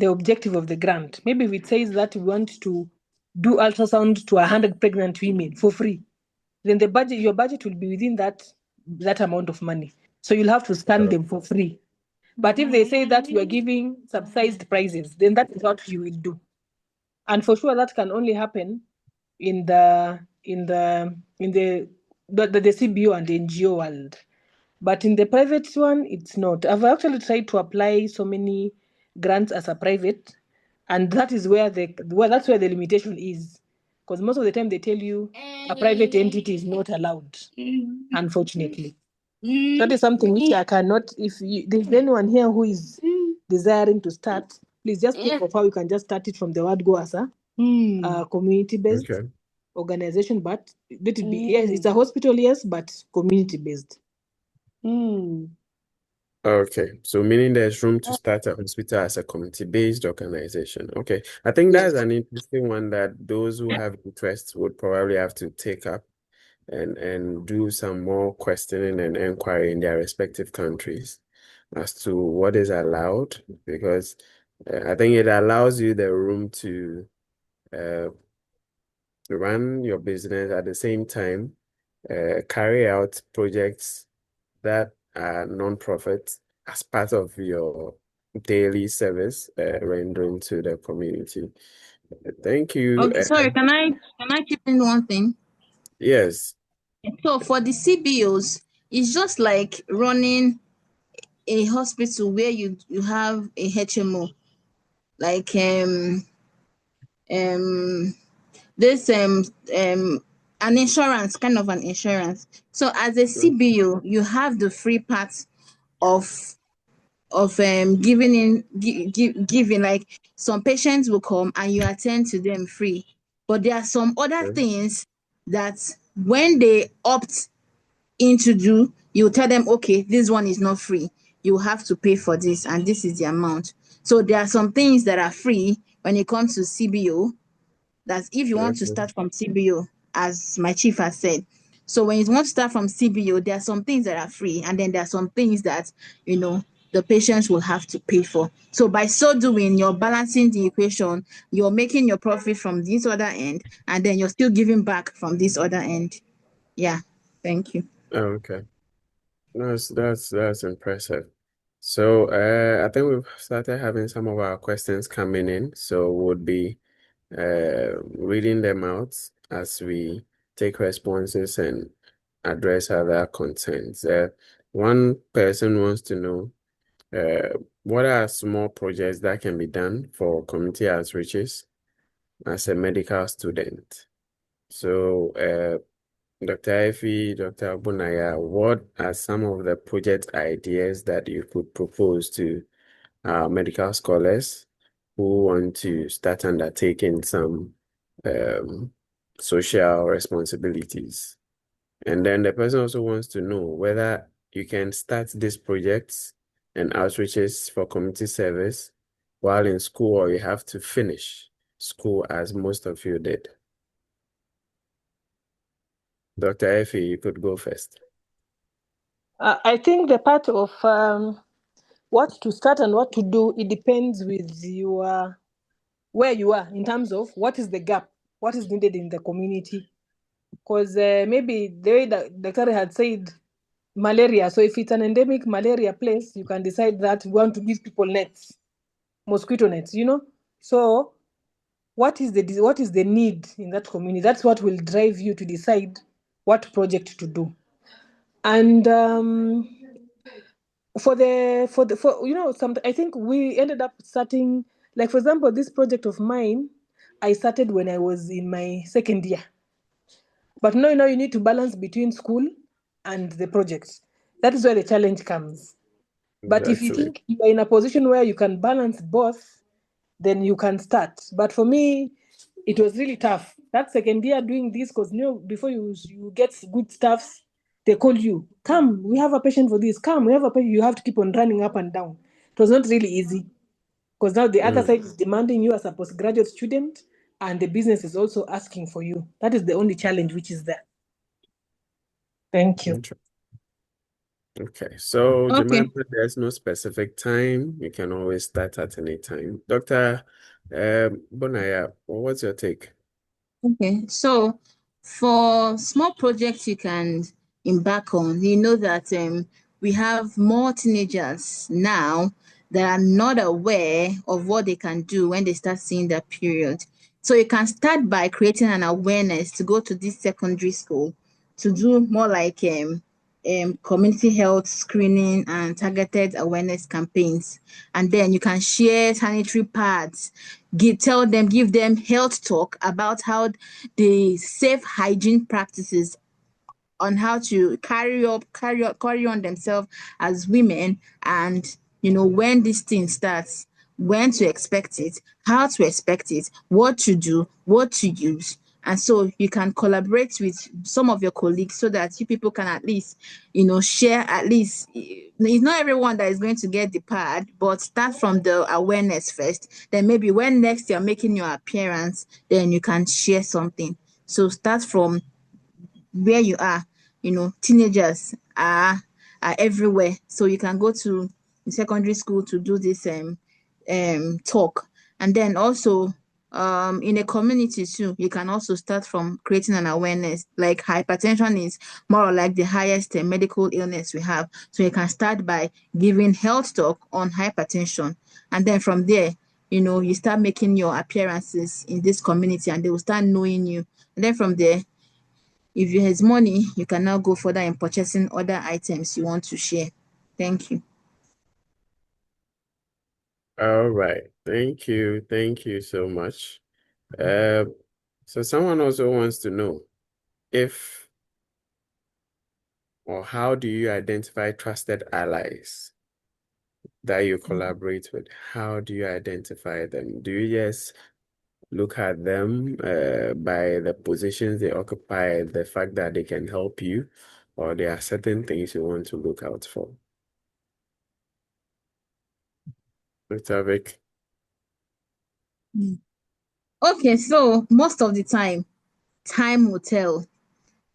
objective of the grant, maybe if it says that we want to do ultrasound to 100 pregnant women for free, then your budget will be within that amount of money. So you'll have to scan them for free. But if they say that we are giving subsidized prices, then that is what you will do. And for sure, that can only happen in the CBO and the NGO world. But in the private one, it's not. I've actually tried to apply so many grants as a private, and that is where that's where the limitation is. Because most of the time they tell you a private entity is not allowed, unfortunately. That is something which I cannot. If there's anyone here who is desiring to start, please just think of how you can just start it from the word go as a community-based organization, but let it be, yes, it's a hospital, yes, but community-based. Okay, so meaning there's room to start a hospital as a community-based organization. Okay, I think that's an interesting one that those who have interest would probably have to take up and do some more questioning and inquiry in their respective countries as to what is allowed, because I think it allows you the room to run your business at the same time, carry out projects that are non-profit as part of your daily service rendering to the community. Thank you. Okay, sorry, can I chip in one thing? Yes. So for the CBOs, it's just like running a hospital where you have a HMO, like this an insurance, kind of an insurance. So as a CBO, you have the free part of giving like some patients will come and you attend to them free, but there are some other things that when they opt in to do, you tell them, okay, this one is not free, you have to pay for this and this is the amount. So there are some things that are free when it comes to CBO, that if you want to start from CBO, as my chief has said. So when you want to start from CBO, there are some things that are free, and then there are some things that the patients will have to pay for. So by so doing, you're balancing the equation, you're making your profit from this other end, and then you're still giving back from this other end. Yeah, thank you. Okay. That's impressive. So I think we've started having some of our questions coming in, so we'll be reading them out as we take responses and address other concerns. One person wants to know what are small projects that can be done for community outreaches as a medical student. So Dr. Ify, Dr. Ogbonnaya, what are some of the project ideas that you could propose to medical scholars who want to start undertaking some social responsibilities? And then the person also wants to know whether you can start these projects and outreaches for community service while in school, or you have to finish school as most of you did? Dr. Effie, you could go first. I think the part of what to start and what to do, it depends with your where you are in terms of what is the gap, what is needed in the community. Because maybe the way that Dr. had said, malaria. So if it's an endemic malaria place, you can decide that we want to give people nets, mosquito nets, So what is the need in that community? That's what will drive you to decide what project to do. And I think we ended up starting, like, for example, this project of mine, I started when I was in my second year. But now you need to balance between school and the projects. That is where the challenge comes. But if you Exactly. think you are in a position where you can balance both, then you can start. But for me, it was really tough. That second year doing this, because before you get good stuff, they call you, come, we have a patient for this, come, we have a patient. You have to keep on running up and down. It was not really easy, because now the other side is demanding you as a postgraduate student, and the business is also asking for you. That is the only challenge which is there. Thank you. Okay, so Okay. remember, there's no specific time. You can always start at any time. Dr. Ogbonnaya, what's your take? Okay, so for small projects you can embark on, you know that we have more teenagers now that are not aware of what they can do when they start seeing that period. So you can start by creating an awareness to go to this secondary school to do more like community health screening and targeted awareness campaigns. And then you can share sanitary pads, give them health talk about how the safe hygiene practices on how to carry on themselves as women, and when this thing starts, when to expect it, how to expect it, what to do, what to use. And so you can collaborate with some of your colleagues so that you people can at least share. At least it's not everyone that is going to get the pad, but start from the awareness first, then maybe when next you're making your appearance, then you can share something. So start from where you are. Teenagers are everywhere, so you can go to secondary school to do this talk. And then also in a community too, you can also start from creating an awareness. Like hypertension is more or like the highest medical illness we have, so you can start by giving health talk on hypertension. And then from there, you start making your appearances in this community and they will start knowing you. And then from there, if you has money, you can now go further in purchasing other items you want to share. Thank you. All right. Thank you. Thank you so much. So someone also wants to know if or how do you identify trusted allies that you collaborate with? How do you identify them? Do you just look at them by the positions they occupy, the fact that they can help you, or there are certain things you want to look out for? Dr. Vic. Okay, so most of the time will tell.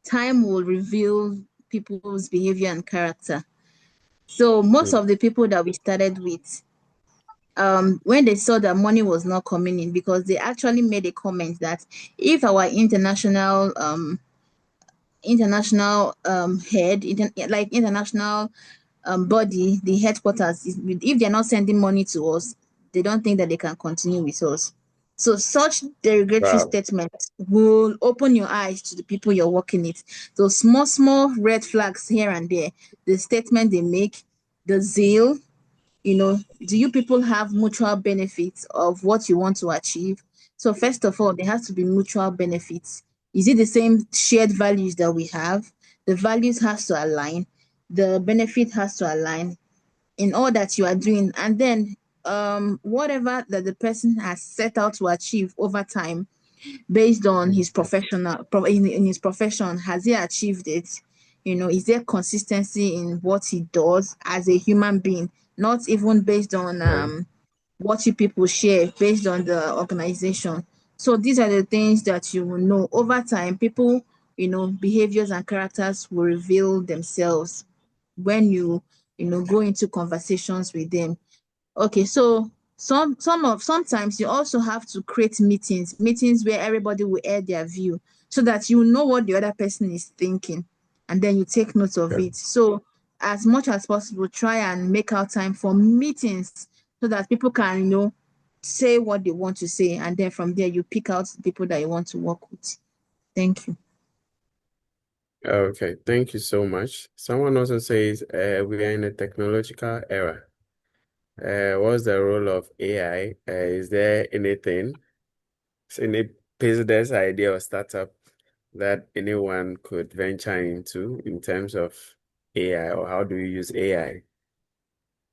Time will reveal people's behavior and character. So most of the people that we started with, when they saw that money was not coming in, because they actually made a comment that if our international international body, the headquarters, if they're not sending money to us, they don't think that they can continue with us. So such derogatory Wow. statements will open your eyes to the people you're working with. Those small red flags here and there, the statement they make, the zeal, do you people have mutual benefits of what you want to achieve? So first of all, there has to be mutual benefits. Is it the same shared values that we have? The values has to align, the benefit has to align in all that you are doing. And then whatever that the person has set out to achieve over time, based on his in his profession, has he achieved it? Is there consistency in what he does as a human being, not even based on what you people share based on the organization? So these are the things that you will know over time. People, behaviors and characters will reveal themselves when you go into conversations with them. Okay, so sometimes you also have to create meetings where everybody will air their view so that you know what the other person is thinking, and then you take note of Yeah. it. So as much as possible, try and make out time for meetings so that people can, say what they want to say, and then from there you pick out the people that you want to work with. Thank you. Okay, thank you so much. Someone also says we are in a technological era. What's the role of AI? Is there any business idea or startup that anyone could venture into in terms of AI, or how do you use AI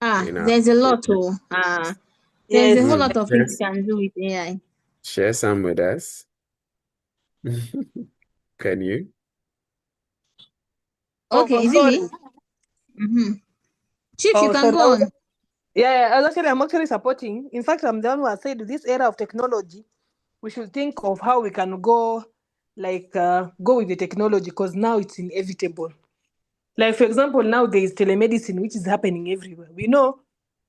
in our There's a lot. business? There's a Yes. whole Mm, lot of things you yes. can do with AI. Share some with us. Can you? Okay, Oh, is it sorry. me? Mm-hmm. Chief, you Oh, can sorry. go on. Yeah, I'm actually supporting. In fact, I'm the one who has said this era of technology, we should think of how we can go, go with the technology because now it's inevitable. Like, for example, now there is telemedicine, which is happening everywhere. We know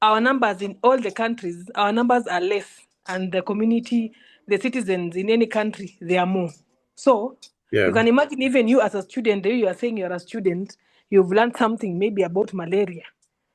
our numbers in all the countries, our numbers are less, and the community, the citizens in any country, they are more. So Yeah. you can imagine, even you as a student, you are saying you're a student, you've learned something maybe about malaria.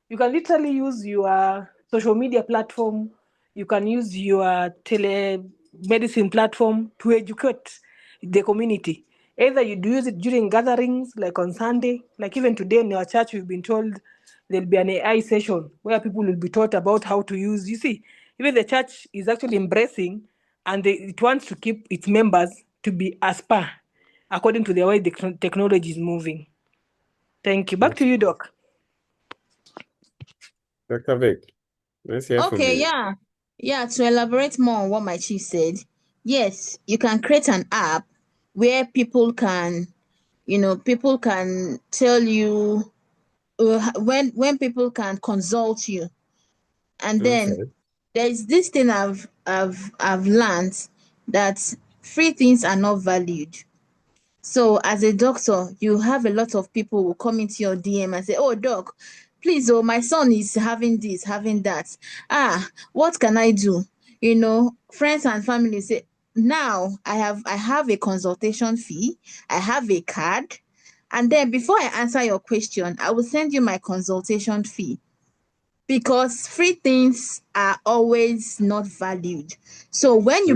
You can literally use your social media platform, you can use your telemedicine platform to educate the community. Either you do use it during gatherings, like on Sunday, like even today in our church, we've been told there'll be an AI session where people will be taught about how to use. You see, even the church is actually embracing, and it wants to keep its members to be as per according to the way the technology is moving. Thank you. Back to you, Doc. Dr. Vic, let's hear from Okay, you. yeah. Yeah, to elaborate more on what my chief said, yes, you can create an app where people can tell you when people can consult you. And then Okay. there's this thing I've learned that free things are not valued. So as a doctor, you have a lot of people who come into your DM and say, "Oh, doc, please, oh, my son is having this, having that. What can I do?" Friends and family say, "Now I have a consultation fee, I have a card, and then before I answer your question, I will send you my consultation fee." Because free things are always not valued. So Mm, when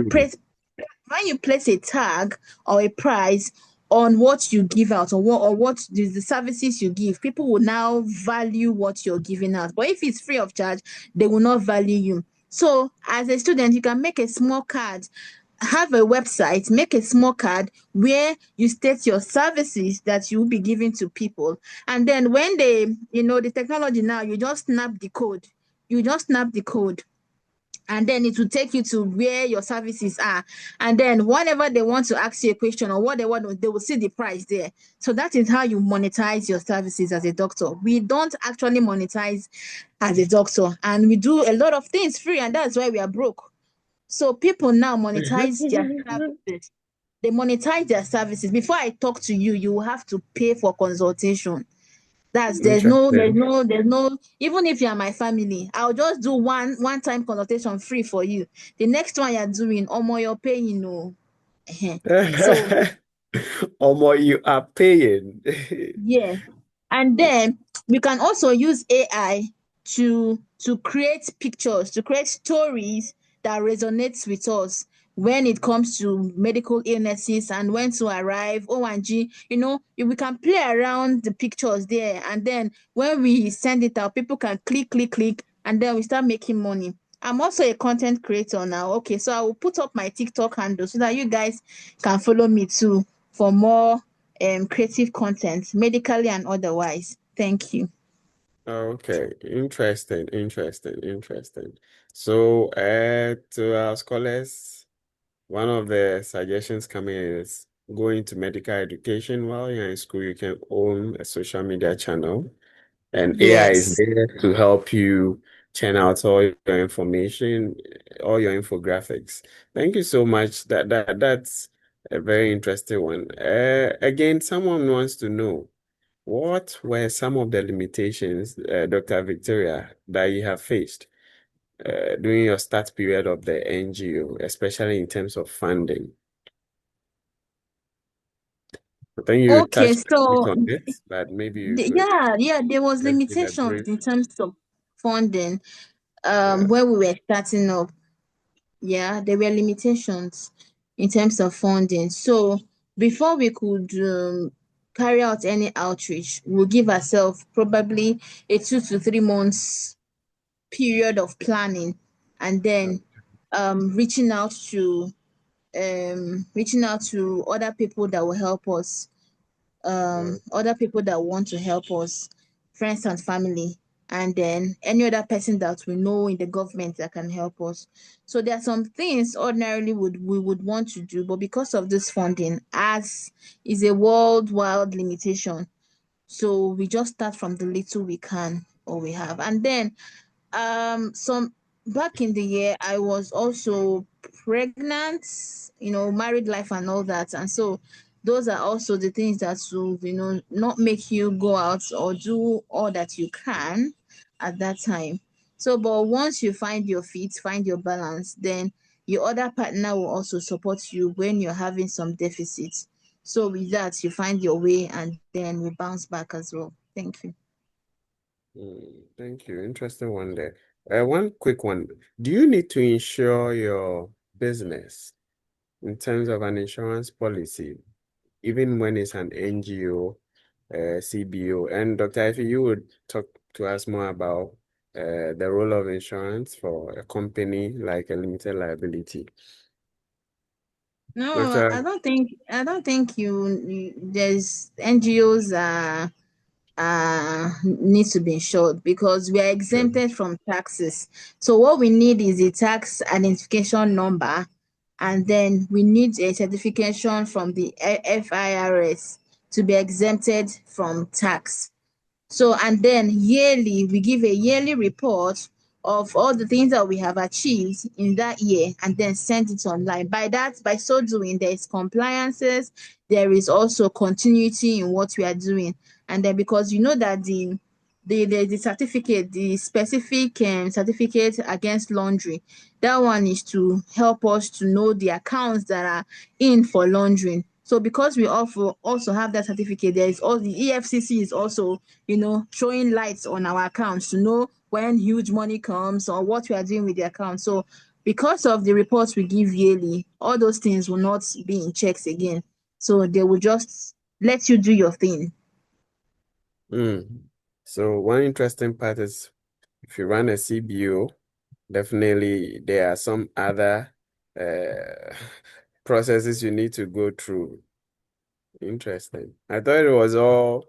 you place a tag or a price on what you give out, or what the services you give, people will now value what you're giving out. But if it's free of charge, they will not value you. So as a student, you can make a small card, have a website, make a small card where you state your services that you will be giving to people. And then when the technology now, you just snap the code, and then it will take you to where your services are. And then whenever they want to ask you a question or what they want, they will see the price there. So that is how you monetize your services as a doctor. We don't actually monetize as a doctor, and we do a lot of things free, and that's why we are broke. So people now monetize their services. They monetize their services. Before I talk to you, you will have to pay for consultation. Interesting. There's no, even if you're my family, I'll just do one time consultation free for you. The next one you're doing, omo, you're paying, no. So Omo, you are paying. yeah. And then we can also use AI to create pictures, to create stories that resonates with us when it comes to medical illnesses and when to arrive. O&G, we can play around the pictures there, and then when we send it out, people can click, and then we start making money. I'm also a content creator now. Okay, so I will put up my TikTok handle so that you guys can follow me too for more creative content, medically and otherwise. Thank you. Okay, interesting. So, to our scholars, one of the suggestions coming is going to medical education while you're in school. You can own a social media channel, and AI is Yes. there to help you churn out all your information. all your infographics. Thank you so much. That's a very interesting one. Again, someone wants to know what were some of the limitations, Dr. Victoria, that you have faced during your start period of the NGO, especially in terms of funding? I think you Okay, touched a bit so on it, but maybe you could there was just give a limitations brief. in terms of funding Yeah. when we were starting up. Yeah, there were limitations in terms of funding. So before we could carry out any outreach, we'll give ourselves probably a 2 to 3 months period of planning, and then reaching out to other people that will help us, Uh, other people that want to help us, friends and family, and then any other person that we know in the government that can help us. So there are some things ordinarily we would want to do, but because of this funding, as is a worldwide limitation, so we just start from the little we can or we have, and then some back in the year I was also pregnant, married life and all that, and so those are also the things that will not make you go out or do all that you can at that time. So but once you find your feet, find your balance, then your other partner will also support you when you're having some deficits. So with that, you find your way and then we bounce back as well. Thank you. Thank you. Interesting one there. One quick one. Do you need to insure your business in terms of an insurance policy, even when it's an NGO, CBO? And Dr. Ify, you would talk to us more about the role of insurance for a company like a limited liability. No, Doctor, I don't think there's NGOs need to be insured because we are exempted from taxes. So what we need is a tax identification number, and then we need a certification from the FIRS to be exempted from tax. So, and then yearly, we give a yearly report of all the things that we have achieved in that year and then send it online. By so doing, there is compliances, there is also continuity in what we are doing. And then because you know that the certificate, the specific certificate against laundry, that one is to help us to know the accounts that are in for laundering. So because we also have that certificate, there is all the EFCC is also throwing lights on our accounts to know when huge money comes or what we are doing with the account. So because of the reports we give yearly, all those things will not be in checks again. So they will just let you do your thing. So one interesting part is if you run a CBO, definitely there are some other processes you need to go through. Interesting. I thought it was all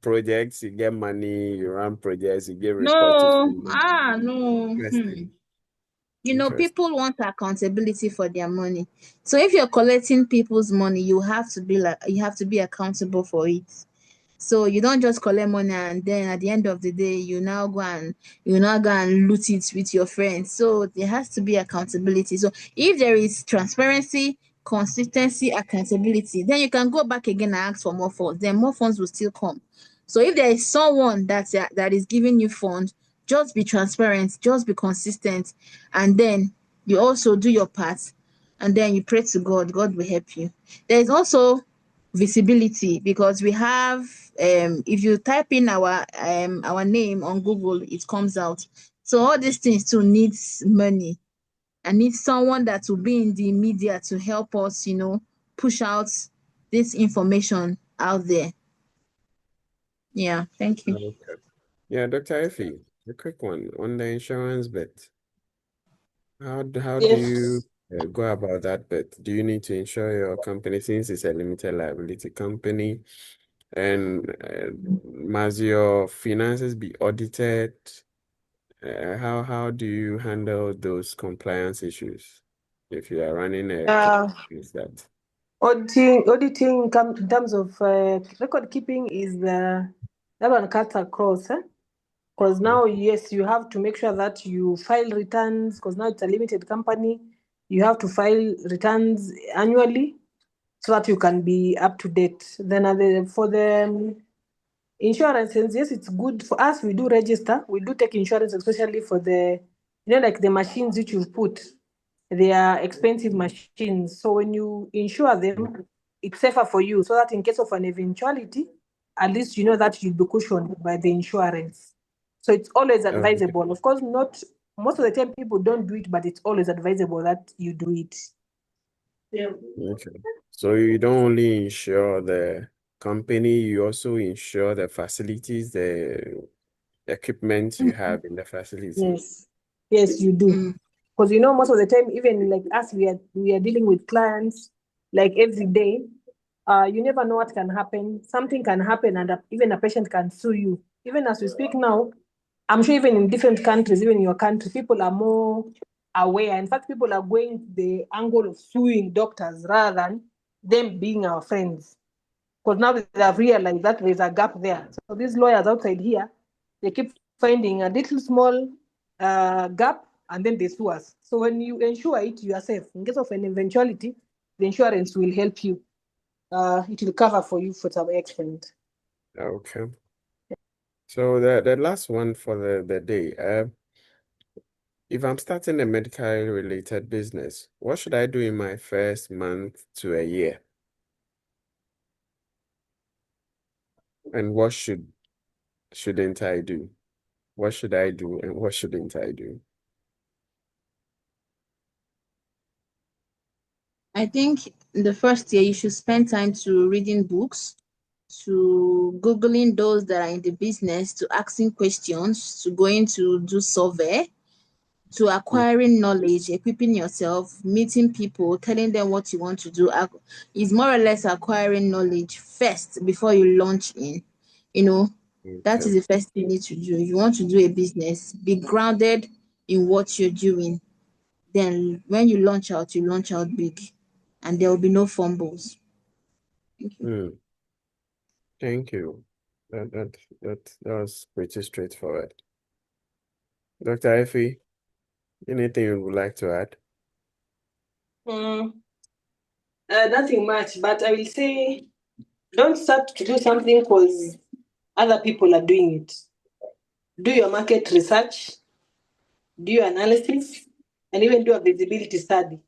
projects, you get money, you run projects, you give report to No, funding. no. Interesting. Interesting. People want accountability for their money. So if you're collecting people's money, you have to be accountable for it. So you don't just collect money and then at the end of the day you now go and loot it with your friends. So there has to be accountability. So if there is transparency, consistency, accountability, then you can go back again and ask for more funds. Then more funds will still come. So if there is someone that is giving you funds, just be transparent, just be consistent, and then you also do your part, and then you pray to God. God will help you. There is also visibility because we have if you type in our name on Google, it comes out. So all these things too needs money and needs someone that will be in the media to help us, push out this information out there. Yeah, thank you. Okay. Yeah, Dr. Effie, a quick one on the insurance bit. How do you Yes. go about that bit? Do you need to insure your company since it's a limited liability company? And must your finances be audited? How do you handle those compliance issues if you are running a Uh, company? Is that auditing in terms of record keeping is that one cuts across. Because now, yes, you have to make sure that you file returns, because now it's a limited company. You have to file returns annually so that you can be up to date. Then for the insurances, yes, it's good for us. We do register. We do take insurance, especially for the, like the machines which you put. They are expensive machines. So when you insure them, it's safer for you, so that in case of an eventuality, at least you know that you'll be cushioned by the insurance. So it's always Okay. advisable. Of course, not most of the time people don't do it, but it's always advisable that you do it. Yeah. Okay. So you don't only insure the company, you also insure the facilities, the equipment you have in the facility. Yes. Yes, you do. Because most of the time, even like us, we are dealing with clients like every day. You never know what can happen. Something can happen, and even a patient can sue you. Even as we speak now, I'm sure even in different countries, even in your country, people are more aware. In fact, people are going the angle of suing doctors rather than them being our friends. Because now they have realized that there's a gap there. So these lawyers outside here, they keep finding a little small gap, and then they sue us. So when you insure it, you are safe. In case of an eventuality, the insurance will help you. It will cover for you for some extent. Okay. So the last one for the day. If I'm starting a medical related business, what should I do in my first month to a year? And what shouldn't I do? What should I do and what shouldn't I do? I think in the first year you should spend time to reading books, to Googling those that are in the business, to asking questions, to going to do survey, to acquiring knowledge, equipping yourself, meeting people, telling them what you want to do. Is more or less acquiring knowledge first before you launch in. That Okay. is the first thing you need to do. If you want to do a business, be grounded in what you're doing. Then when you launch out big, and there will be no fumbles. Thank you. Hmm. Thank you. That was pretty straightforward. Dr. Effie, anything you would like to add? Nothing much, but I will say don't start to do something because other people are doing it. Do your market research, do your analysis, and even do a visibility study.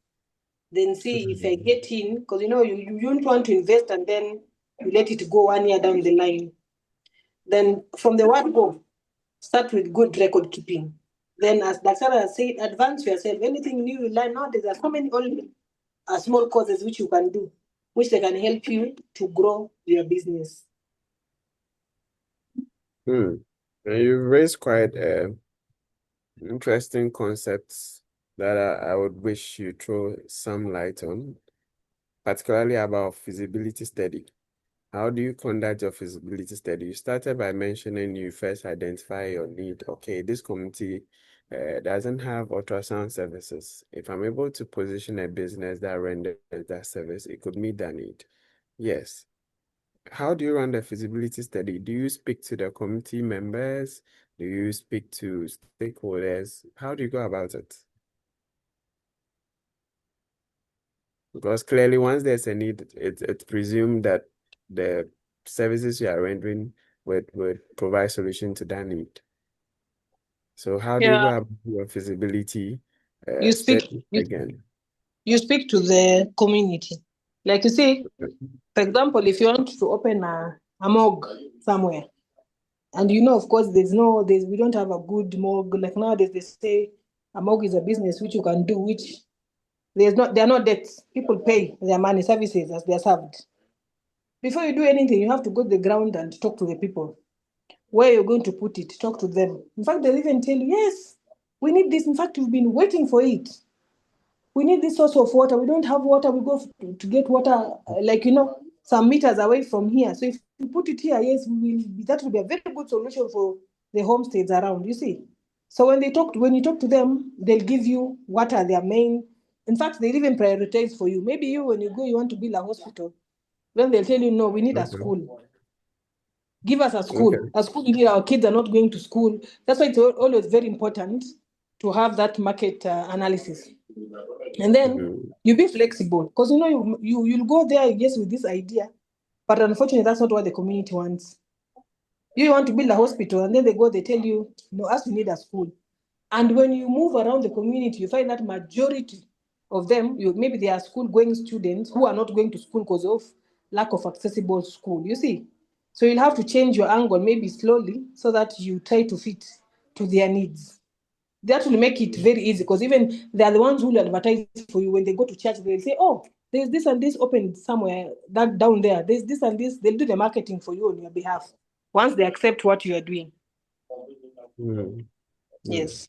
Then see if I get in, because you don't want to invest and then you let it go 1 year down the line. Then from the word go, start with good record keeping. Then, as Dr. has said, advance yourself. Anything new you learn nowadays, there are so many only small courses which you can do, which they can help you to grow your business. And you've raised quite interesting concepts that I would wish you throw some light on, particularly about feasibility study. How do you conduct your feasibility study? You started by mentioning you first identify your need. Okay, this community doesn't have ultrasound services. If I'm able to position a business that renders that service, it could meet that need. Yes. How do you run the feasibility study? Do you speak to the community members? Do you speak to stakeholders? How do you go about it? Because clearly, once there's a need, it's presumed that the services you are rendering would provide solution to that need. So how do you go Yeah, about your feasibility you speak study you, again? you speak to the community. Like you see, for example, if you want to open a morgue somewhere, and of course, we don't have a good morgue. Like nowadays, they say a morgue is a business which you can do, which there are no debts. People pay their money, services as they are served. Before you do anything, you have to go to the ground and talk to the people. Where you're going to put it, talk to them. In fact, they'll even tell you, yes, we need this. In fact, we've been waiting for it. We need this source of water. We don't have water. We go to get water, some meters away from here. So if you put it here, yes, that will be a very good solution for the homesteads around, you see. So when you talk to them, they'll give you what are their main. In fact, they'll even prioritize for you. Maybe when you go, you want to build a hospital. Then they'll tell you, no, we need a Okay. school. Give us a school. Okay. A school, our kids are not going to school. That's why it's always very important to have that market analysis. And then you be flexible because you'll go there, yes, with this idea, but unfortunately, that's not what the community wants. You want to build a hospital, and then they tell you, no, us we need a school. And when you move around the community, you find that majority of them, maybe they are school-going students who are not going to school because of lack of accessible school. You see, so you'll have to change your angle, maybe slowly, so that you try to fit to their needs. That will make it very easy because even they are the ones who will advertise for you when they go to church. They'll say, "Oh, there's this and this open somewhere that down there. There's this and this." They'll do the marketing for you on your behalf once they accept what you are doing. Mm. Yes.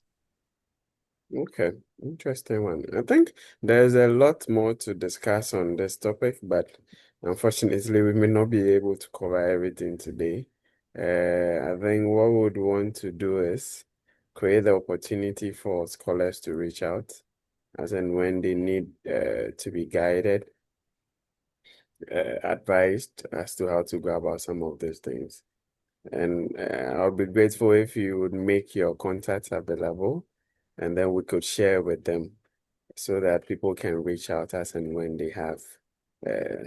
Okay, interesting one. I think there's a lot more to discuss on this topic, but unfortunately, we may not be able to cover everything today. I think what we would want to do is create the opportunity for scholars to reach out, as and when they need to be guided, advised as to how to go about some of these things. And I'll be grateful if you would make your contacts available, and then we could share with them so that people can reach out as and when they have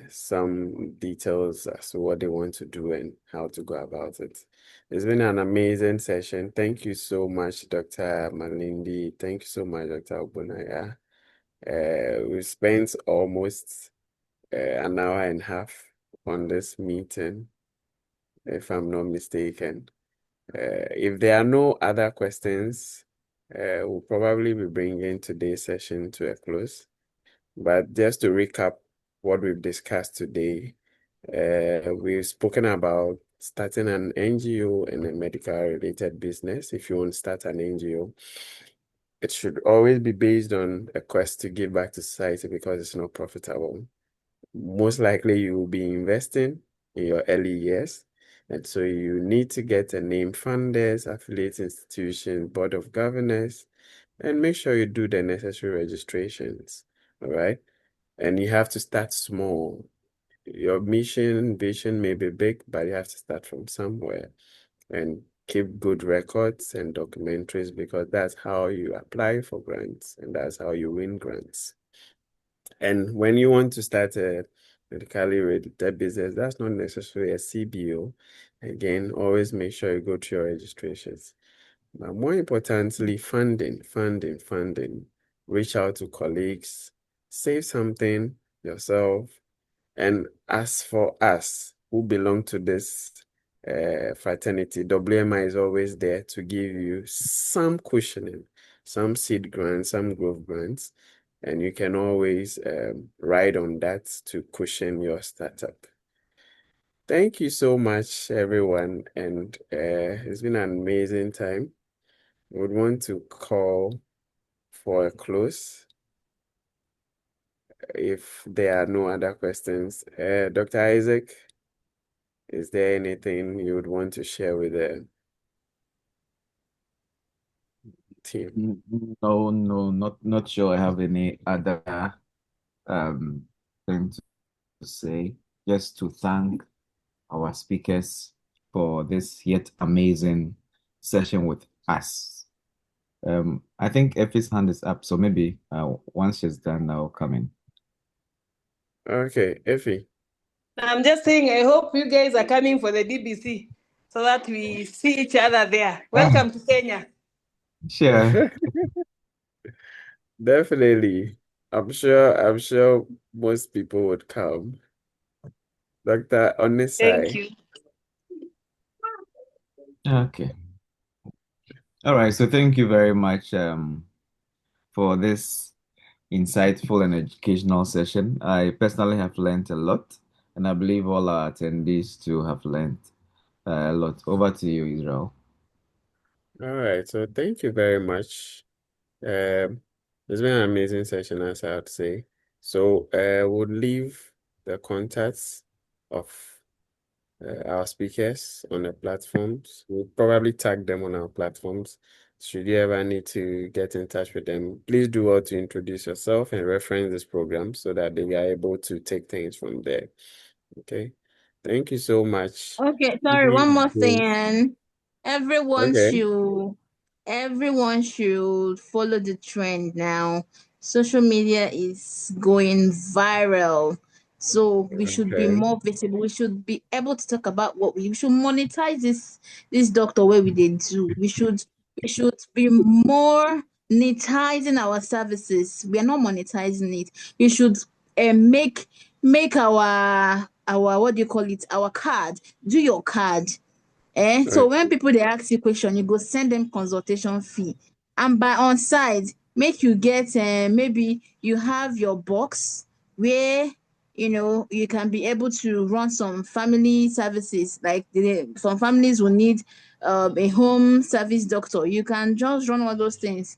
some details as to what they want to do and how to go about it. It's been an amazing session. Thank you so much, Dr. Malindi. Thank you so much, Dr. Ogbonnaya. We spent almost an hour and a half on this meeting, if I'm not mistaken. If there are no other questions, we'll probably be bringing today's session to a close. But just to recap what we've discussed today, we've spoken about starting an NGO and a medical related business. If you want to start an NGO, it should always be based on a quest to give back to society because it's not profitable. Most likely you will be investing in your early years. And so you need to get a name funders, affiliate institution, board of governors, and make sure you do the necessary registrations. All right. And you have to start small. Your mission, vision may be big, but you have to start from somewhere and keep good records and documentaries because that's how you apply for grants and that's how you win grants. And when you want to start a medically related business, that's not necessarily a CBO. Again, always make sure you go to your registrations. But more importantly, funding. Reach out to colleagues, save something yourself. And as for us who belong to this fraternity, WMI is always there to give you some cushioning, some seed grants, some growth grants, and you can always ride on that to cushion your startup. Thank you so much, everyone, and it's been an amazing time. I would want to call for a close if there are no other questions. Dr. Isaac, is there anything you would want to share with the team? No, not sure I have any other um thing to say. Just to thank our speakers for this yet amazing session with us. I think Effie's hand is up, so maybe once she's done, I'll come in. Okay, Effie. I'm just saying, I hope you guys are coming for the DBC so that we see each other there. Welcome to Kenya. Sure. Definitely. I'm sure most people would come. Dr. Thank Onisai. you. Okay. All right. So thank you very much for this insightful and educational session. I personally have learned a lot, and I believe all our attendees too have learned a lot. Over to you, Israel. All right, so thank you very much. It's been an amazing session, as I would say. So we'll leave the contacts of our speakers on the platforms. We'll probably tag them on our platforms. Should you ever need to get in touch with them, please do well to introduce yourself and reference this program so that they are able to take things from there. Okay. Thank you so much. Okay, sorry, Keeping one more this. thing. Everyone Okay. should everyone should follow the trend now. Social media is going viral. So we should be Okay. more visible. We should be able to talk about what we should monetize this doctor where we did do. We should be more monetizing our services. We are not monetizing it. We should make our what do you call it? Our card. Do your card. So when Okay. people they ask you question, you go send them consultation fee. And by on side, make you get maybe you have your box where you can be able to run some family services. Like some families will need a home service doctor. You can just run all those things.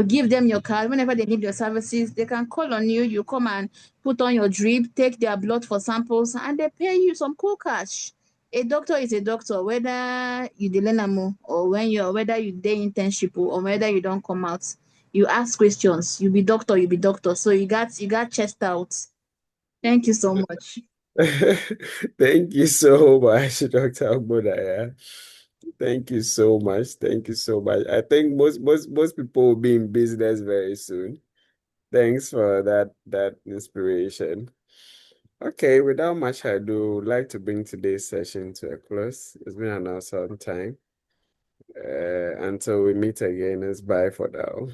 Give them your card. Whenever they need your services, they can call on you. You come and put on your drip, take their blood for samples, and they pay you some cool cash. A doctor is a doctor, whether you dey learn am or whether you dey internship or whether you don't come out. You ask questions. You be doctor. So you got chest out. Thank you so much. Thank you so much, Dr. Ogbonnaya. Thank you so much. Thank you so much. I think most people will be in business very soon. Thanks for that inspiration. Okay, without much ado, I'd like to bring today's session to a close. It's been an awesome time. Until we meet again, it's bye for now.